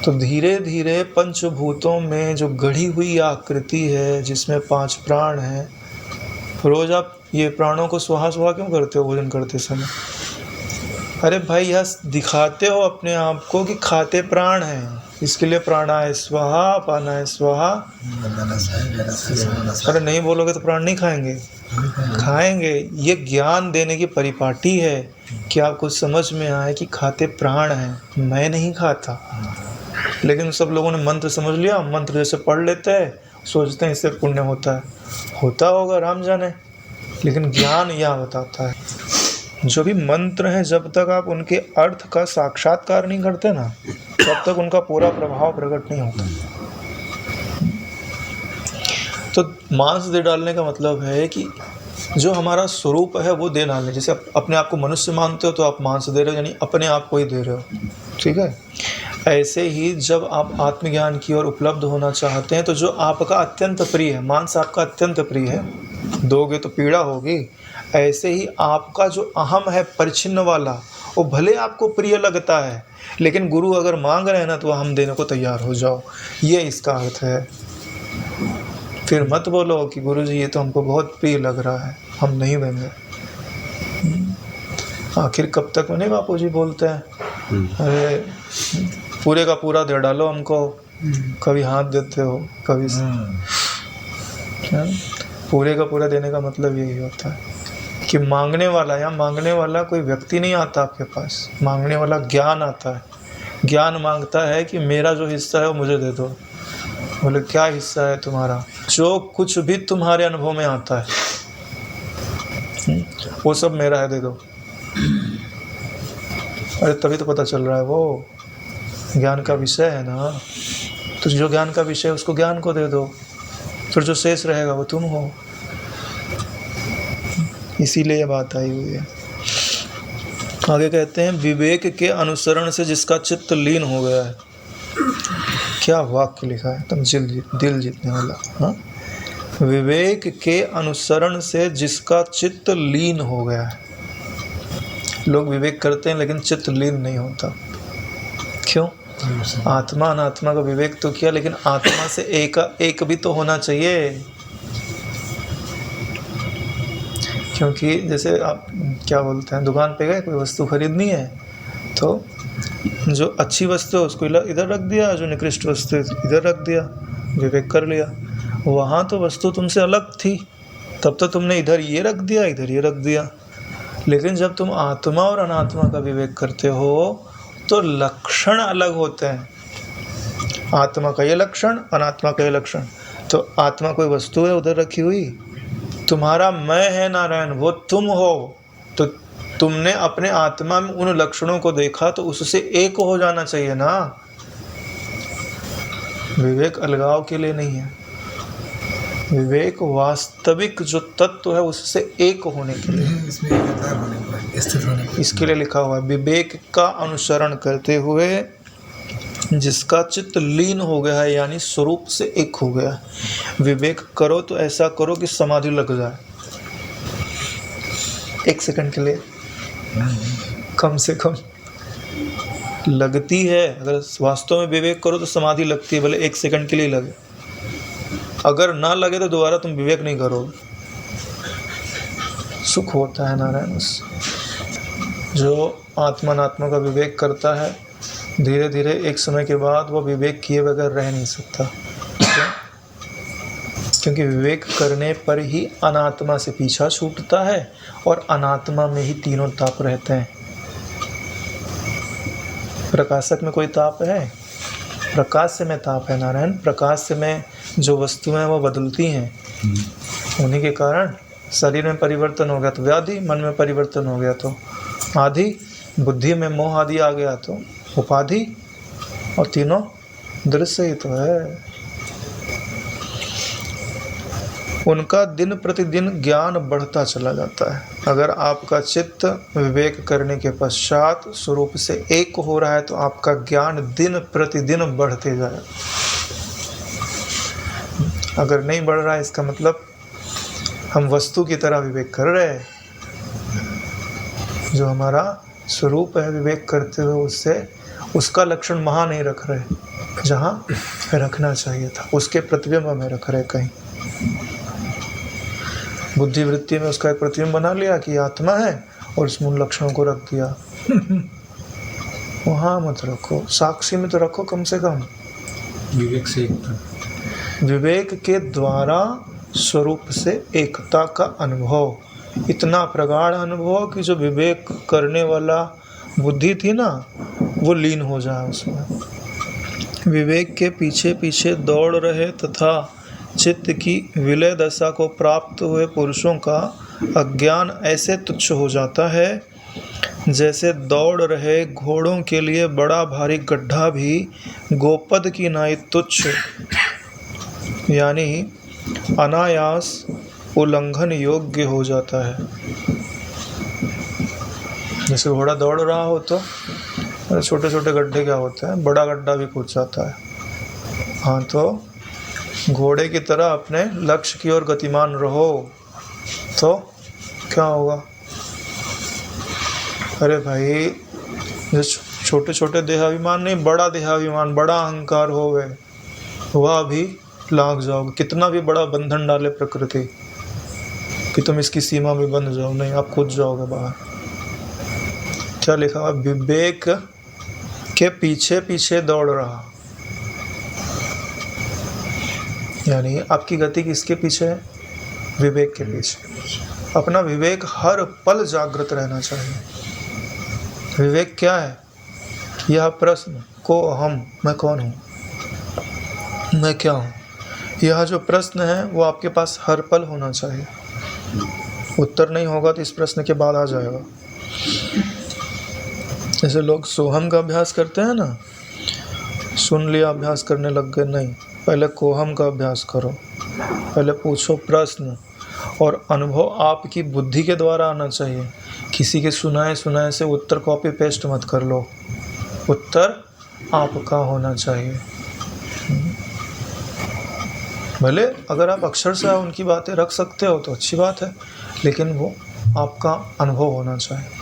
तो धीरे धीरे पंचभूतों में जो गढ़ी हुई आकृति है, जिसमें 5 प्राण हैं, रोज आप ये प्राणों को स्वाहा स्वाहा क्यों करते हो भोजन करते समय? अरे भाई, यह दिखाते हो अपने आप को कि खाते प्राण हैं, इसके लिए प्राणाय स्वाहा, पानाय स्वाहा। अरे नहीं बोलोगे तो प्राण नहीं खाएंगे, खाएंगे। ये ज्ञान देने की परिपाटी है कि आपको समझ में आए कि खाते प्राण हैं, मैं नहीं खाता। लेकिन सब लोगों ने मंत्र समझ लिया, मंत्र जैसे पढ़ लेते हैं, सोचते हैं इससे पुण्य होता है। होता होगा, राम जाने, लेकिन ज्ञान यह बताता है, जो भी मंत्र हैं, जब तक आप उनके अर्थ का साक्षात्कार नहीं करते ना, तब तक उनका पूरा प्रभाव प्रकट नहीं होता। तो मांस दे डालने का मतलब है कि जो हमारा स्वरूप है वो दे डालने। जैसे अपने आप को मनुष्य मानते हो तो आप मांस दे रहे हो, यानी अपने आप को ही दे रहे हो, ठीक है। ऐसे ही जब आप आत्मज्ञान की ओर उपलब्ध होना चाहते हैं तो जो आपका अत्यंत प्रिय है, मांस आपका अत्यंत प्रिय है, दोगे तो पीड़ा होगी। ऐसे ही आपका जो अहम है परिच्छिन्न वाला, वो भले आपको प्रिय लगता है, लेकिन गुरु अगर मांग रहे हैं ना तो हम देने को तैयार हो जाओ, ये इसका अर्थ है। फिर मत बोलो कि गुरु जी ये तो हमको बहुत प्रिय लग रहा है, हम नहीं देंगे। आखिर कब तक नहीं बापू जी बोलते हैं, अरे पूरे का पूरा दे डालो हमको, कभी हाथ देते हो कभी पूरे का पूरा देने का मतलब यही होता है कि मांगने वाला, या मांगने वाला कोई व्यक्ति नहीं आता आपके पास, मांगने वाला ज्ञान आता है। ज्ञान मांगता है कि मेरा जो हिस्सा है वो मुझे दे दो। बोले क्या हिस्सा है तुम्हारा? जो कुछ भी तुम्हारे अनुभव में आता है वो सब मेरा है, दे दो। अरे तभी तो पता चल रहा है वो ज्ञान का विषय है ना, तो जो ज्ञान का विषय है उसको ज्ञान को दे दो, फिर जो शेष रहेगा वो तुम हो। इसीलिए ये बात आई हुई है। आगे कहते हैं विवेक के अनुसरण से जिसका चित्त लीन हो गया है। क्या वाक्य लिखा है, तुम दिल जीतने वाला। हाँ, विवेक के अनुसरण से जिसका चित्त लीन हो गया है। लोग विवेक करते हैं लेकिन चित्त लीन नहीं होता। क्यों? आत्मा अनात्मा का विवेक तो किया, लेकिन आत्मा से एक भी तो होना चाहिए। क्योंकि जैसे आप क्या बोलते हैं, दुकान पे गए, कोई वस्तु खरीदनी है तो जो अच्छी वस्तु है उसको इधर रख दिया, जो निकृष्ट वस्तु है इधर रख दिया, विवेक कर लिया। वहाँ तो वस्तु तुमसे अलग थी, तब तो तुमने इधर ये रख दिया, इधर ये रख दिया। लेकिन जब तुम आत्मा और अनात्मा का विवेक करते हो तो लक्षण अलग होते हैं। आत्मा का ये लक्षण, अनात्मा का ये लक्षण। तो आत्मा कोई वस्तु है उधर रखी हुई, तुम्हारा मैं है नारायण, वो तुम हो, तो तुमने अपने आत्मा में उन लक्षणों को देखा तो उससे एक हो जाना चाहिए ना। विवेक अलगाव के लिए नहीं है, विवेक वास्तविक जो तत्व है उससे एक होने के लिए, इसके लिए लिखा हुआ है विवेक का अनुसरण करते हुए जिसका चित्त लीन हो गया है, यानी स्वरूप से एक हो गया। विवेक करो तो ऐसा करो कि समाधि लग जाए, 1 सेकंड के लिए कम से कम लगती है। अगर वास्तव में विवेक करो तो समाधि लगती है, भले 1 सेकंड के लिए लगे। अगर ना लगे तो दोबारा तुम विवेक नहीं करोगे। सुख होता है नारायण उससे। जो आत्मा अनात्मा का विवेक करता है, धीरे धीरे एक समय के बाद वह विवेक किए बगैर रह नहीं सकता। क्योंकि विवेक करने पर ही अनात्मा से पीछा छूटता है और अनात्मा में ही तीनों ताप रहते हैं। प्रकाशक में कोई ताप है? प्रकाश से में ताप है नारायण। प्रकाश से में जो वस्तुएं वो बदलती हैं, उन्हीं के कारण शरीर में परिवर्तन हो गया तो व्याधि, मन में परिवर्तन हो गया तो आदि, बुद्धि में मोह आदि आ गया तो उपाधि, और तीनों दृश्य ही तो है। उनका दिन प्रतिदिन ज्ञान बढ़ता चला जाता है। अगर आपका चित्त विवेक करने के पश्चात स्वरूप से एक हो रहा है तो आपका ज्ञान दिन प्रतिदिन बढ़ते जाएगा। अगर नहीं बढ़ रहा है इसका मतलब हम वस्तु की तरह विवेक कर रहे हैं। जो हमारा स्वरूप है विवेक करते हुए उससे उसका लक्षण वहाँ नहीं रख रहे जहाँ रखना चाहिए था, उसके प्रतिबिंब में रख रहे कहीं। बुद्धि वृत्ति में उसका एक प्रतिबिंब बना लिया कि आत्मा है और उसमें उन लक्षणों को रख दिया। वहाँ मत रखो, साक्षी में तो रखो कम से कम। विवेक से विवेक के द्वारा स्वरूप से एकता का अनुभव, इतना प्रगाढ़ अनुभव कि जो विवेक करने वाला बुद्धि थी ना वो लीन हो जाए उसमें। विवेक के पीछे पीछे दौड़ रहे तथा चित्त की विलय दशा को प्राप्त हुए पुरुषों का अज्ञान ऐसे तुच्छ हो जाता है जैसे दौड़ रहे घोड़ों के लिए बड़ा भारी गड्ढा भी गोपद की नाई तुच्छ, यानी अनायास उल्लंघन योग्य हो जाता है। जैसे घोड़ा दौड़ रहा हो तो अरे छोटे छोटे गड्ढे क्या होते हैं, बड़ा गड्ढा भी कूद जाता है। हाँ, तो घोड़े की तरह अपने लक्ष्य की ओर गतिमान रहो तो क्या होगा। अरे भाई, जो छोटे छोटे देहाभिमान नहीं, बड़ा देहाभिमान, बड़ा अहंकार हो गए, वह भी लाग जाओगे। कितना भी बड़ा बंधन डाले प्रकृति कि तुम इसकी सीमा में बंध जाओ, नहीं, आप कूद जाओगे बाहर। क्या लिखा हुआ, विवेक के पीछे पीछे दौड़ रहा, यानी आपकी गति किसके पीछे है, विवेक के पीछे। अपना विवेक हर पल जागृत रहना चाहिए। विवेक क्या है, यह प्रश्न को हम, मैं कौन हूँ, मैं क्या हूँ, यह जो प्रश्न है वो आपके पास हर पल होना चाहिए। उत्तर नहीं होगा तो इस प्रश्न के बाद आ जाएगा। जैसे लोग सोहम का अभ्यास करते हैं ना, सुन लिया अभ्यास करने लग गए, नहीं, पहले कोहम का अभ्यास करो। पहले पूछो प्रश्न, और अनुभव आपकी बुद्धि के द्वारा आना चाहिए। किसी के सुनाए सुनाए से उत्तर कॉपी पेस्ट मत कर लो, उत्तर आपका होना चाहिए। भले अगर आप अक्षर से उनकी बातें रख सकते हो तो अच्छी बात है, लेकिन वो आपका अनुभव होना चाहिए।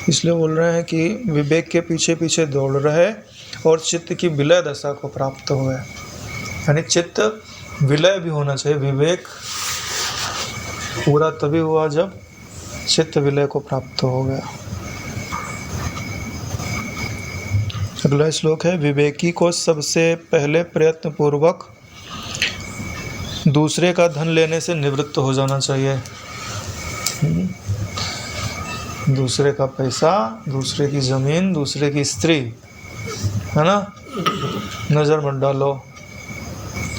इसलिए बोल रहे हैं कि विवेक के पीछे पीछे दौड़ रहे और चित्त की विलय दशा को प्राप्त हुए, यानी चित्त विलय भी होना चाहिए। विवेक पूरा तभी हुआ जब चित्त विलय को प्राप्त हो गया। अगला श्लोक है, विवेकी को सबसे पहले प्रयत्न पूर्वक दूसरे का धन लेने से निवृत्त हो जाना चाहिए। दूसरे का पैसा, दूसरे की ज़मीन, दूसरे की स्त्री, है ना, नज़र मत डालो।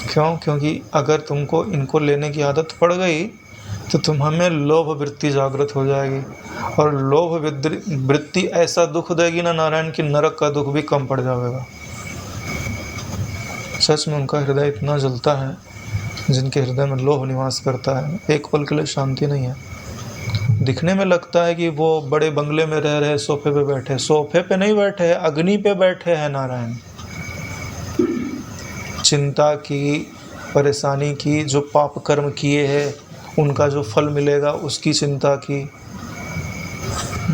क्यों? क्योंकि अगर तुमको इनको लेने की आदत पड़ गई तो तुम्हें लोभ वृत्ति जागृत हो जाएगी, और लोभ वृत्ति ऐसा दुख देगी ना नारायण की नरक का दुख भी कम पड़ जाएगा। सच में उनका हृदय इतना जलता है, जिनके हृदय में लोभ निवास करता है, एक पल के लिए शांति नहीं है। दिखने में लगता है कि वो बड़े बंगले में रह रहे, सोफे पे बैठे, सोफे पे नहीं बैठे हैं, अग्नि पे बैठे हैं नारायण। चिंता की, परेशानी की, जो पाप कर्म किए हैं उनका जो फल मिलेगा उसकी चिंता की।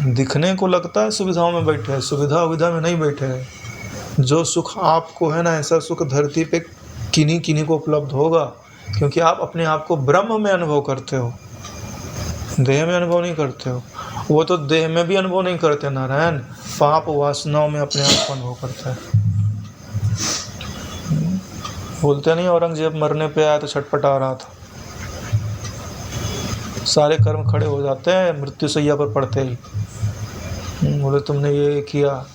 दिखने को लगता है सुविधाओं में बैठे हैं, सुविधा उविधा में नहीं बैठे हैं। जो सुख आपको है ना, ऐसा सुख धरती पे किन्हीं किन्हीं को उपलब्ध होगा, क्योंकि आप अपने आप को ब्रह्म में अनुभव करते हो, देह में अनुभव नहीं करते हो। वो तो देह में भी अनुभव नहीं करते नारायण, पाप वासनाओं में अपने आप को अनुभव करता है। बोलते नहीं औरंगजेब मरने पे आया तो छटपटा रहा था, सारे कर्म खड़े हो जाते हैं मृत्यु सैया पर पड़ते ही। बोले तुमने ये किया।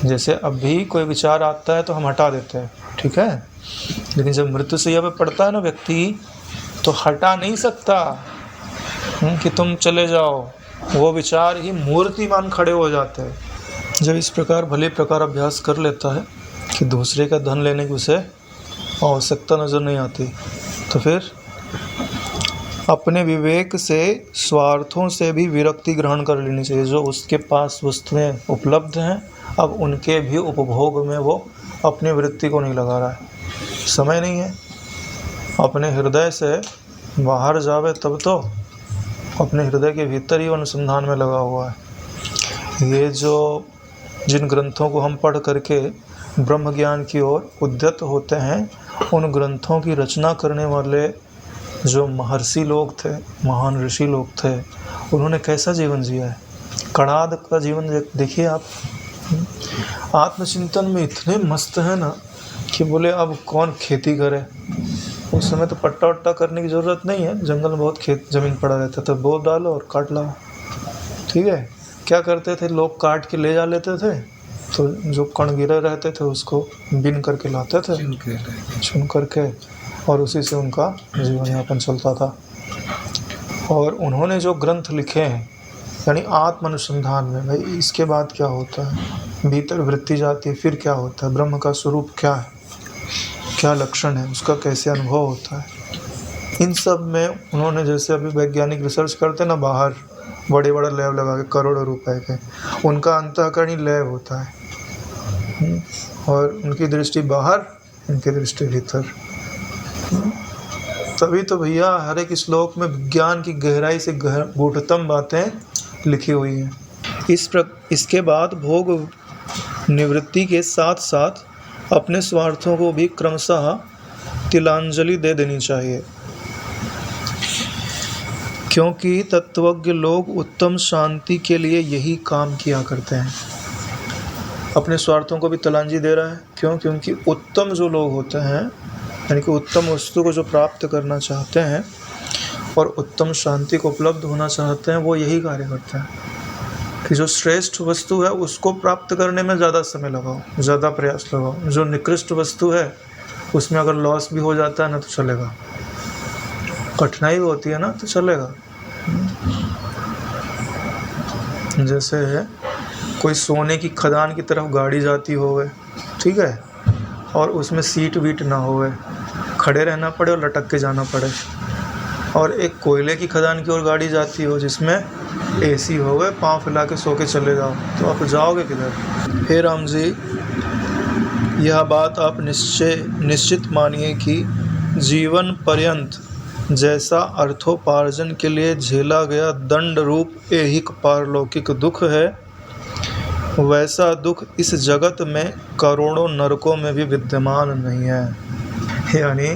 जैसे अभी कोई विचार आता है तो हम हटा देते हैं, ठीक है, लेकिन जब मृत्यु सैया पर पड़ता है ना व्यक्ति, तो हटा नहीं सकता कि तुम चले जाओ, वो विचार ही मूर्तिमान खड़े हो जाते हैं। जब इस प्रकार भले प्रकार अभ्यास कर लेता है कि दूसरे का धन लेने की उसे आवश्यकता नज़र नहीं आती, तो फिर अपने विवेक से स्वार्थों से भी विरक्ति ग्रहण कर लेनी चाहिए। जो उसके पास वस्तुएं उपलब्ध हैं, अब उनके भी उपभोग में वो अपनी वृत्ति को नहीं लगा रहा है, समय नहीं है। अपने हृदय से बाहर जावे तब तो अपने हृदय के भीतर ही अनुसंधान में लगा हुआ है। ये जो जिन ग्रंथों को हम पढ़ करके ब्रह्म ज्ञान की ओर उद्यत होते हैं, उन ग्रंथों की रचना करने वाले जो महर्षि लोग थे, महान ऋषि लोग थे, उन्होंने कैसा जीवन जिया है। कणाद का जीवन देखिए आप, आत्मचिंतन में इतने मस्त है ना कि बोले अब कौन खेती करे। उस समय तो पट्टा वट्टा करने की ज़रूरत नहीं है, जंगल में बहुत खेत ज़मीन पड़ा रहता था, बो डालो और काट लाओ, ठीक है। क्या करते थे लोग, काट के ले जा लेते थे, तो जो कण गिरे रहते थे उसको बिन करके लाते थे, चुन करके, और उसी से उनका जीवन यापन चलता था। और उन्होंने जो ग्रंथ लिखे हैं, यानी आत्म अनुसंधान में, भाई इसके बाद क्या होता है, भीतर वृत्ति जाती है, फिर क्या होता है, ब्रह्म का स्वरूप क्या है, क्या लक्षण है, उसका कैसे अनुभव होता है, इन सब में उन्होंने जैसे अभी वैज्ञानिक रिसर्च करते हैं ना बाहर, बड़े बड़े लैब लगा के करोड़ों रुपए के, उनका अंतःकरण ही लैब होता है। और उनकी दृष्टि बाहर, इनकी दृष्टि भीतर। तभी तो भैया हर एक श्लोक में विज्ञान की गहराई से गूढ़तम बातें लिखी हुई हैं। इसके बाद भोग निवृत्ति के साथ साथ अपने स्वार्थों को भी क्रमशः तिलांजलि दे देनी चाहिए, क्योंकि तत्वज्ञ लोग उत्तम शांति के लिए यही काम किया करते हैं। अपने स्वार्थों को भी तिलांजलि दे रहा है, क्यों? क्योंकि उत्तम जो लोग होते हैं, यानी कि उत्तम वस्तु को जो प्राप्त करना चाहते हैं और उत्तम शांति को उपलब्ध होना चाहते हैं, वो यही कार्य करते हैं कि जो श्रेष्ठ वस्तु है उसको प्राप्त करने में ज़्यादा समय लगाओ, ज़्यादा प्रयास लगाओ। जो निकृष्ट वस्तु है उसमें अगर लॉस भी हो जाता है ना तो चलेगा, कठिनाई होती है ना तो चलेगा। जैसे है कोई सोने की खदान की तरफ गाड़ी जाती होवे, ठीक है, और उसमें सीट वीट ना होवे, खड़े रहना पड़े और लटक के जाना पड़े। और एक कोयले की खदान की ओर गाड़ी जाती हो जिसमें एसी होवे, पाँव फैला के सो के चले जाओ, तो आप जाओगे किधर? हे राम जी, यह बात आप निश्चित मानिए कि जीवन पर्यंत जैसा अर्थोपार्जन के लिए झेला गया दंड रूप ऐहिक पारलौकिक दुख है, वैसा दुख इस जगत में करोड़ों नरकों में भी विद्यमान नहीं है। यानी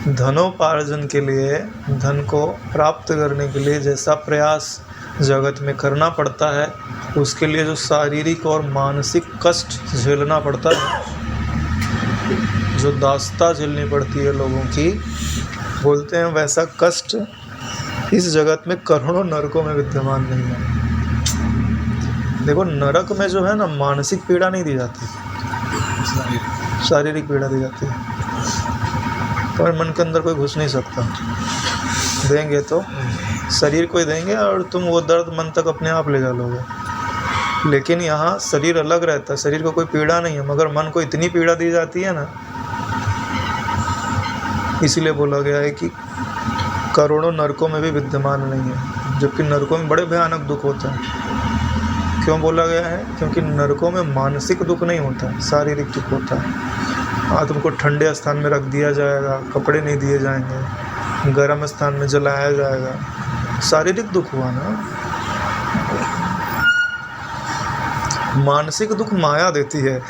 धनोपार्जन के लिए, धन को प्राप्त करने के लिए जैसा प्रयास जगत में करना पड़ता है, उसके लिए जो शारीरिक और मानसिक कष्ट झेलना पड़ता है, जो दास्ता झेलनी पड़ती है लोगों की, बोलते हैं वैसा कष्ट इस जगत में करोड़ों नरकों में विद्यमान नहीं है। देखो, नरक में जो है ना, मानसिक पीड़ा नहीं दी जाती, शारीरिक पीड़ा दी जाती है। पर मन के अंदर कोई घुस नहीं सकता, देंगे तो शरीर को ही देंगे और तुम वो दर्द मन तक अपने आप ले जा लोगे। लेकिन यहाँ शरीर अलग रहता है, शरीर को कोई पीड़ा नहीं है, मगर मन को इतनी पीड़ा दी जाती है ना, इसीलिए बोला गया है कि करोड़ों नरकों में भी विद्यमान नहीं है, जबकि नरकों में बड़े भयानक दुख होता है। क्यों बोला गया है? क्योंकि नरकों में मानसिक दुख नहीं होता है, शारीरिक दुख होता है। हाँ, तुमको ठंडे स्थान में रख दिया जाएगा, कपड़े नहीं दिए जाएंगे, गर्म स्थान में जलाया जाएगा, शारीरिक दुख हुआ ना। मानसिक दुख माया देती है,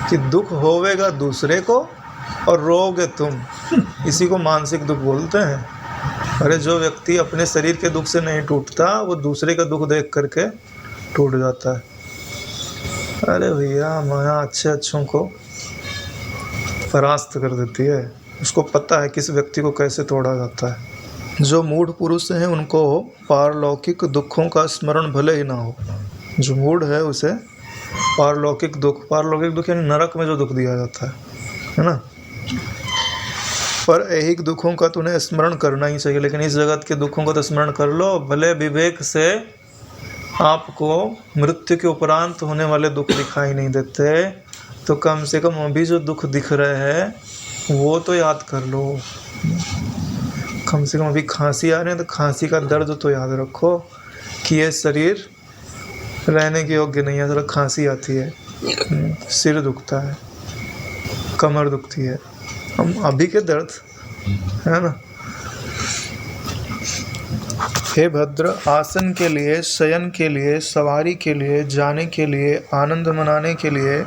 कि दुख होवेगा दूसरे को और रोओगे तुम, इसी को मानसिक दुख बोलते हैं। अरे जो व्यक्ति अपने शरीर के दुख से नहीं टूटता, वो दूसरे का दुख देख करके टूट जाता है। अरे भैया, माया अच्छे अच्छों को परास्त कर देती है, उसको पता है किस व्यक्ति को कैसे तोड़ा जाता है। जो मूढ़ पुरुष हैं उनको पारलौकिक दुखों का स्मरण भले ही ना हो। जो मूढ़ है उसे पारलौकिक दुख यानी नरक में जो दुख दिया जाता है ना, पर ऐहिक दुखों का तूने स्मरण करना ही चाहिए। लेकिन इस जगत के दुखों का तो स्मरण कर लो, भले विवेक से आपको मृत्यु के उपरांत होने वाले दुख दिखाई नहीं देते, तो कम से कम अभी जो दुख दिख रहे हैं वो तो याद कर लो। कम से कम अभी खांसी आ रही है तो खांसी का दर्द तो याद रखो कि ये शरीर रहने के योग्य नहीं है। जरा खांसी आती है, सिर दुखता है, कमर दुखती है, हम अभी के दर्द है ना। हे भद्र, आसन के लिए, शयन के लिए, सवारी के लिए, जाने के लिए, आनंद मनाने के लिए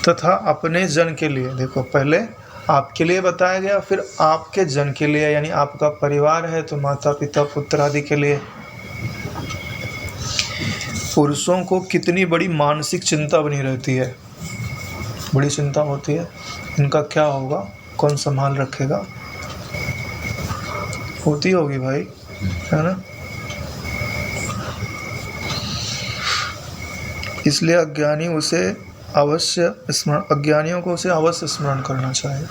तथा अपने जन के लिए, देखो पहले आपके लिए बताया गया, फिर आपके जन के लिए, यानी आपका परिवार है तो माता पिता पुत्र आदि के लिए। पुरुषों को कितनी बड़ी मानसिक चिंता बनी रहती है, बड़ी चिंता होती है, इनका क्या होगा, कौन संभाल रखेगा, होती होगी भाई, है ना। इसलिए अज्ञानियों को उसे अवश्य स्मरण करना चाहिए।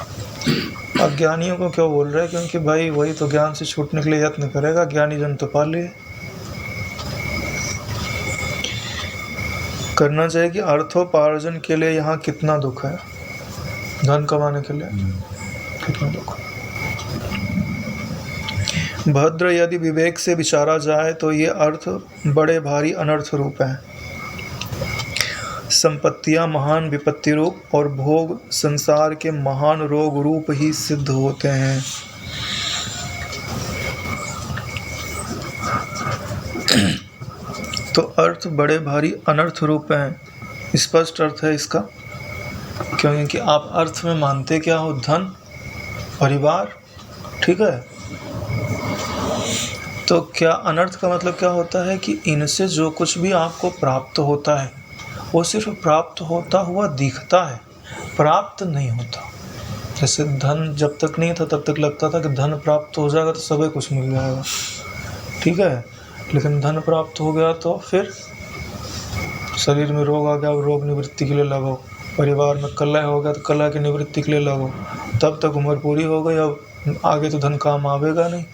अज्ञानियों को क्यों बोल रहे हैं? क्योंकि भाई वही तो ज्ञान से छूटने के लिए यत्न करेगा, ज्ञानी जन तो पा लिए। करना चाहिए कि अर्थोपार्जन के लिए यहाँ कितना दुख है, धन कमाने के लिए कितना दुख है। भद्र यदि विवेक से विचारा जाए तो ये अर्थ बड़े भारी अनर्थ रूप हैं। संपत्तियां महान विपत्ति रूप और भोग संसार के महान रोग रूप ही सिद्ध होते हैं। तो अर्थ बड़े भारी अनर्थ रूप हैं, स्पष्ट अर्थ है इसका, क्योंकि आप अर्थ में मानते क्या हो? धन, परिवार, ठीक है। तो क्या अनर्थ का मतलब क्या होता है कि इनसे जो कुछ भी आपको प्राप्त होता है वो सिर्फ प्राप्त होता हुआ दिखता है, प्राप्त नहीं होता। जैसे धन जब तक नहीं था तब तक लगता था कि धन प्राप्त हो जाएगा तो सभी कुछ मिल जाएगा, ठीक है। लेकिन धन प्राप्त हो गया तो फिर शरीर में रोग आ गया, अब रोग निवृत्ति के लिए लगो। परिवार में कलह हो गया तो कलह की निवृत्ति के लिए लगो। तब तक उम्र पूरी हो गई, अब आगे तो धन काम आवेगा नहीं।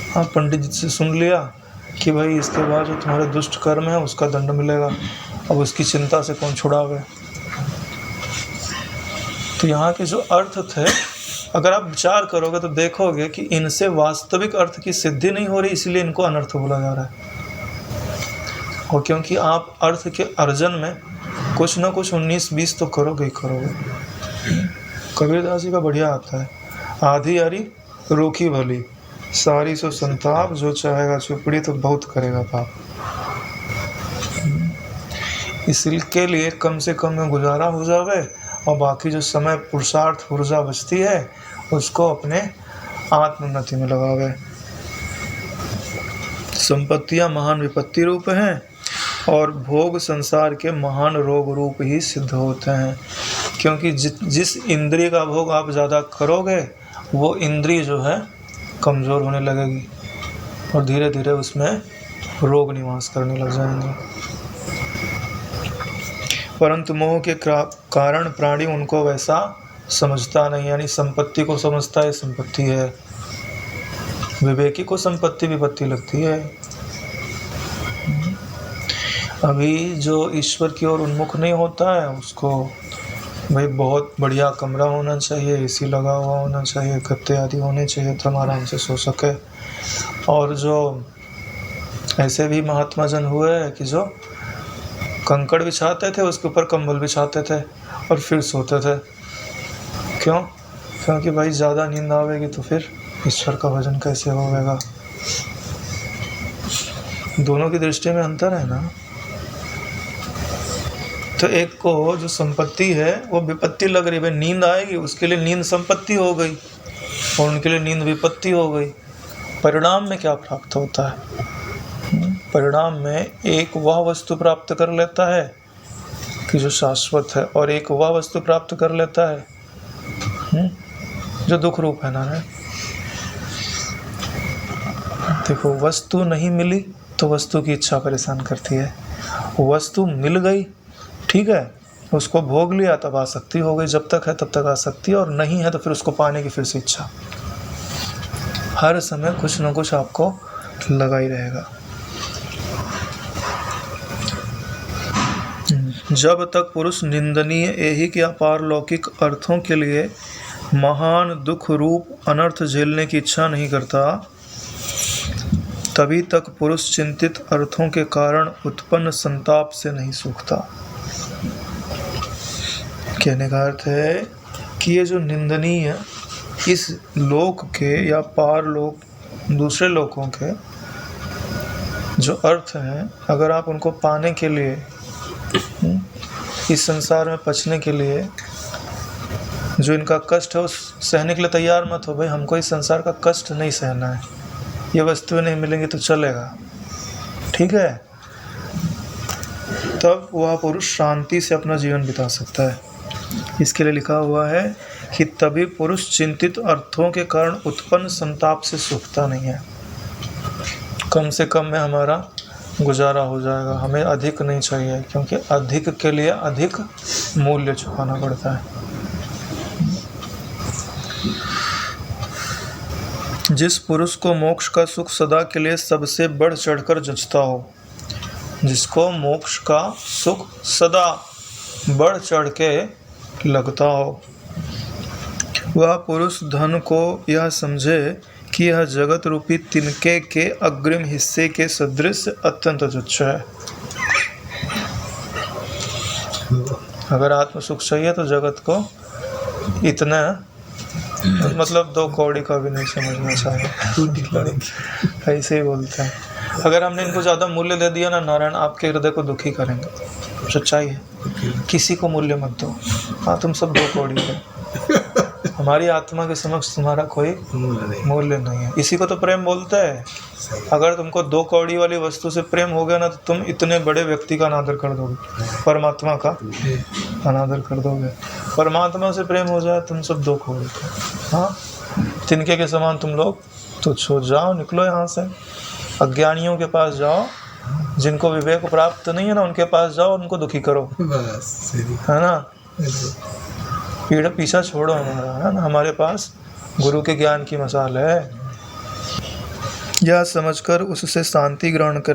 हाँ, पंडित जी से सुन लिया कि भाई इसके बाद जो तुम्हारे दुष्ट कर्म है उसका दंड मिलेगा, अब उसकी चिंता से कौन छुड़ावे। तो यहाँ के जो अर्थ थे, अगर आप विचार करोगे तो देखोगे कि इनसे वास्तविक अर्थ की सिद्धि नहीं हो रही, इसलिए इनको अनर्थ बोला जा रहा है। और क्योंकि आप अर्थ के अर्जन में कुछ ना कुछ 19-20 तो करोगे ही करोगे। कबीरदास जी का बढ़िया आता है, आधी अरी रूखी भली, सारी सो संताप, जो चाहेगा चुपड़ी तो बहुत करेगा पाप। इसके लिए कम से कम में गुजारा हो जावे और बाकी जो समय पुरुषार्थ ऊर्जा बचती है उसको अपने आत्मोन्नति में लगावे। संपत्तियां महान विपत्ति रूप हैं और भोग संसार के महान रोग रूप ही सिद्ध होते हैं, क्योंकि जिस इंद्रिय का भोग आप ज़्यादा करोगे वो इंद्रिय जो है कमज़ोर होने लगेगी और धीरे धीरे उसमें रोग निवास करने लग जाएंगे। परंतु मोह के कारण प्राणी उनको वैसा समझता नहीं, यानी संपत्ति को समझता है संपत्ति है। विवेकी को संपत्ति विपत्ति लगती है। अभी जो ईश्वर की ओर उन्मुख नहीं होता है उसको भाई बहुत बढ़िया कमरा होना चाहिए, एसी लगा हुआ होना चाहिए, गद्दे आदि होने चाहिए तो हम आराम से सो सके। और जो ऐसे भी महात्मा जन हुए हैं कि जो कंकड़ बिछाते थे उसके ऊपर कंबल बिछाते थे और फिर सोते थे। क्यों? क्योंकि भाई ज़्यादा नींद आवेगी तो फिर ईश्वर का भजन कैसे होगा। दोनों की दृष्टि में अंतर है ना। तो एक को जो संपत्ति है वो विपत्ति लग रही है, नींद आएगी उसके लिए नींद संपत्ति हो गई और उनके लिए नींद विपत्ति हो गई। परिणाम में क्या प्राप्त होता है? परिणाम में एक वह वस्तु प्राप्त कर लेता है कि जो शाश्वत है और एक वह वस्तु प्राप्त कर लेता है जो दुख रूप है ना। देखो, वस्तु नहीं मिली तो वस्तु की इच्छा परेशान करती है, वस्तु मिल गई ठीक है, उसको भोग लिया तब आसक्ति हो गई, जब तक है तब तक आसक्ति, और नहीं है तो फिर उसको पाने की फिर से इच्छा। हर समय कुछ न कुछ आपको लगा ही रहेगा। जब तक पुरुष निंदनीय ऐहिक या पारलौकिक अर्थों के लिए महान दुख रूप अनर्थ झेलने की इच्छा नहीं करता, तभी तक पुरुष चिंतित अर्थों के कारण उत्पन्न संताप से नहीं सूखता। कहने का अर्थ है कि ये जो निंदनीय इस लोक के या पारलोक दूसरे लोकों के जो अर्थ हैं, अगर आप उनको पाने के लिए इस संसार में पचने के लिए जो इनका कष्ट है उस सहने के लिए तैयार मत हो। भाई हमको इस संसार का कष्ट नहीं सहना है, ये वस्तुएं नहीं मिलेंगी तो चलेगा, ठीक है। तब वह पुरुष शांति से अपना जीवन बिता सकता है। इसके लिए लिखा हुआ है कि तभी पुरुष चिंतित अर्थों के कारण उत्पन्न संताप से सूखता नहीं है। कम से कम में हमारा गुजारा हो जाएगा, हमें अधिक नहीं चाहिए, क्योंकि अधिक के लिए अधिक मूल्य चुकाना पड़ता है। जिस पुरुष को मोक्ष का सुख सदा के लिए सबसे बढ़ चढ़कर जचता हो, जिसको मोक्ष का सुख सदा बढ़ चढ़ के लगता हो, वह पुरुष धन को यह समझे कि यह जगत रूपी तिनके के अग्रिम हिस्से के सदृश अत्यंत तुच्छ है। अगर आत्म सुख चाहिए तो जगत को इतना मतलब 2 कौड़ी का भी नहीं समझना चाहिए। ऐसे ही बोलते हैं। अगर हमने इनको ज़्यादा मूल्य दे दिया ना, नारायण आपके हृदय को दुखी करेंगे। सच्चाई है, किसी को मूल्य मत दो। हाँ, तुम सब 2 कौड़ी है, हमारी आत्मा के समक्ष तुम्हारा कोई मूल्य नहीं है। इसी को तो प्रेम बोलते हैं। अगर तुमको 2 कौड़ी वाली वस्तु से प्रेम हो गया ना, तो तुम इतने बड़े व्यक्ति का अनादर कर दोगे, परमात्मा का अनादर कर दोगे। परमात्मा से प्रेम हो जाए, तुम सब 2 कौड़ी का। हाँ, तिनके के समान तुम लोग तुच्छ हो जाओ, निकलो यहाँ से। अज्ञानियों के पास जाओ, जिनको विवेक प्राप्त नहीं है ना, उनके पास जाओ, उनको दुखी करो, है ना। पीछा छोड़ो हमारा, है ना। हमारे पास गुरु के ज्ञान की मसाल है। यह समझकर उससे शांति ग्रहण कर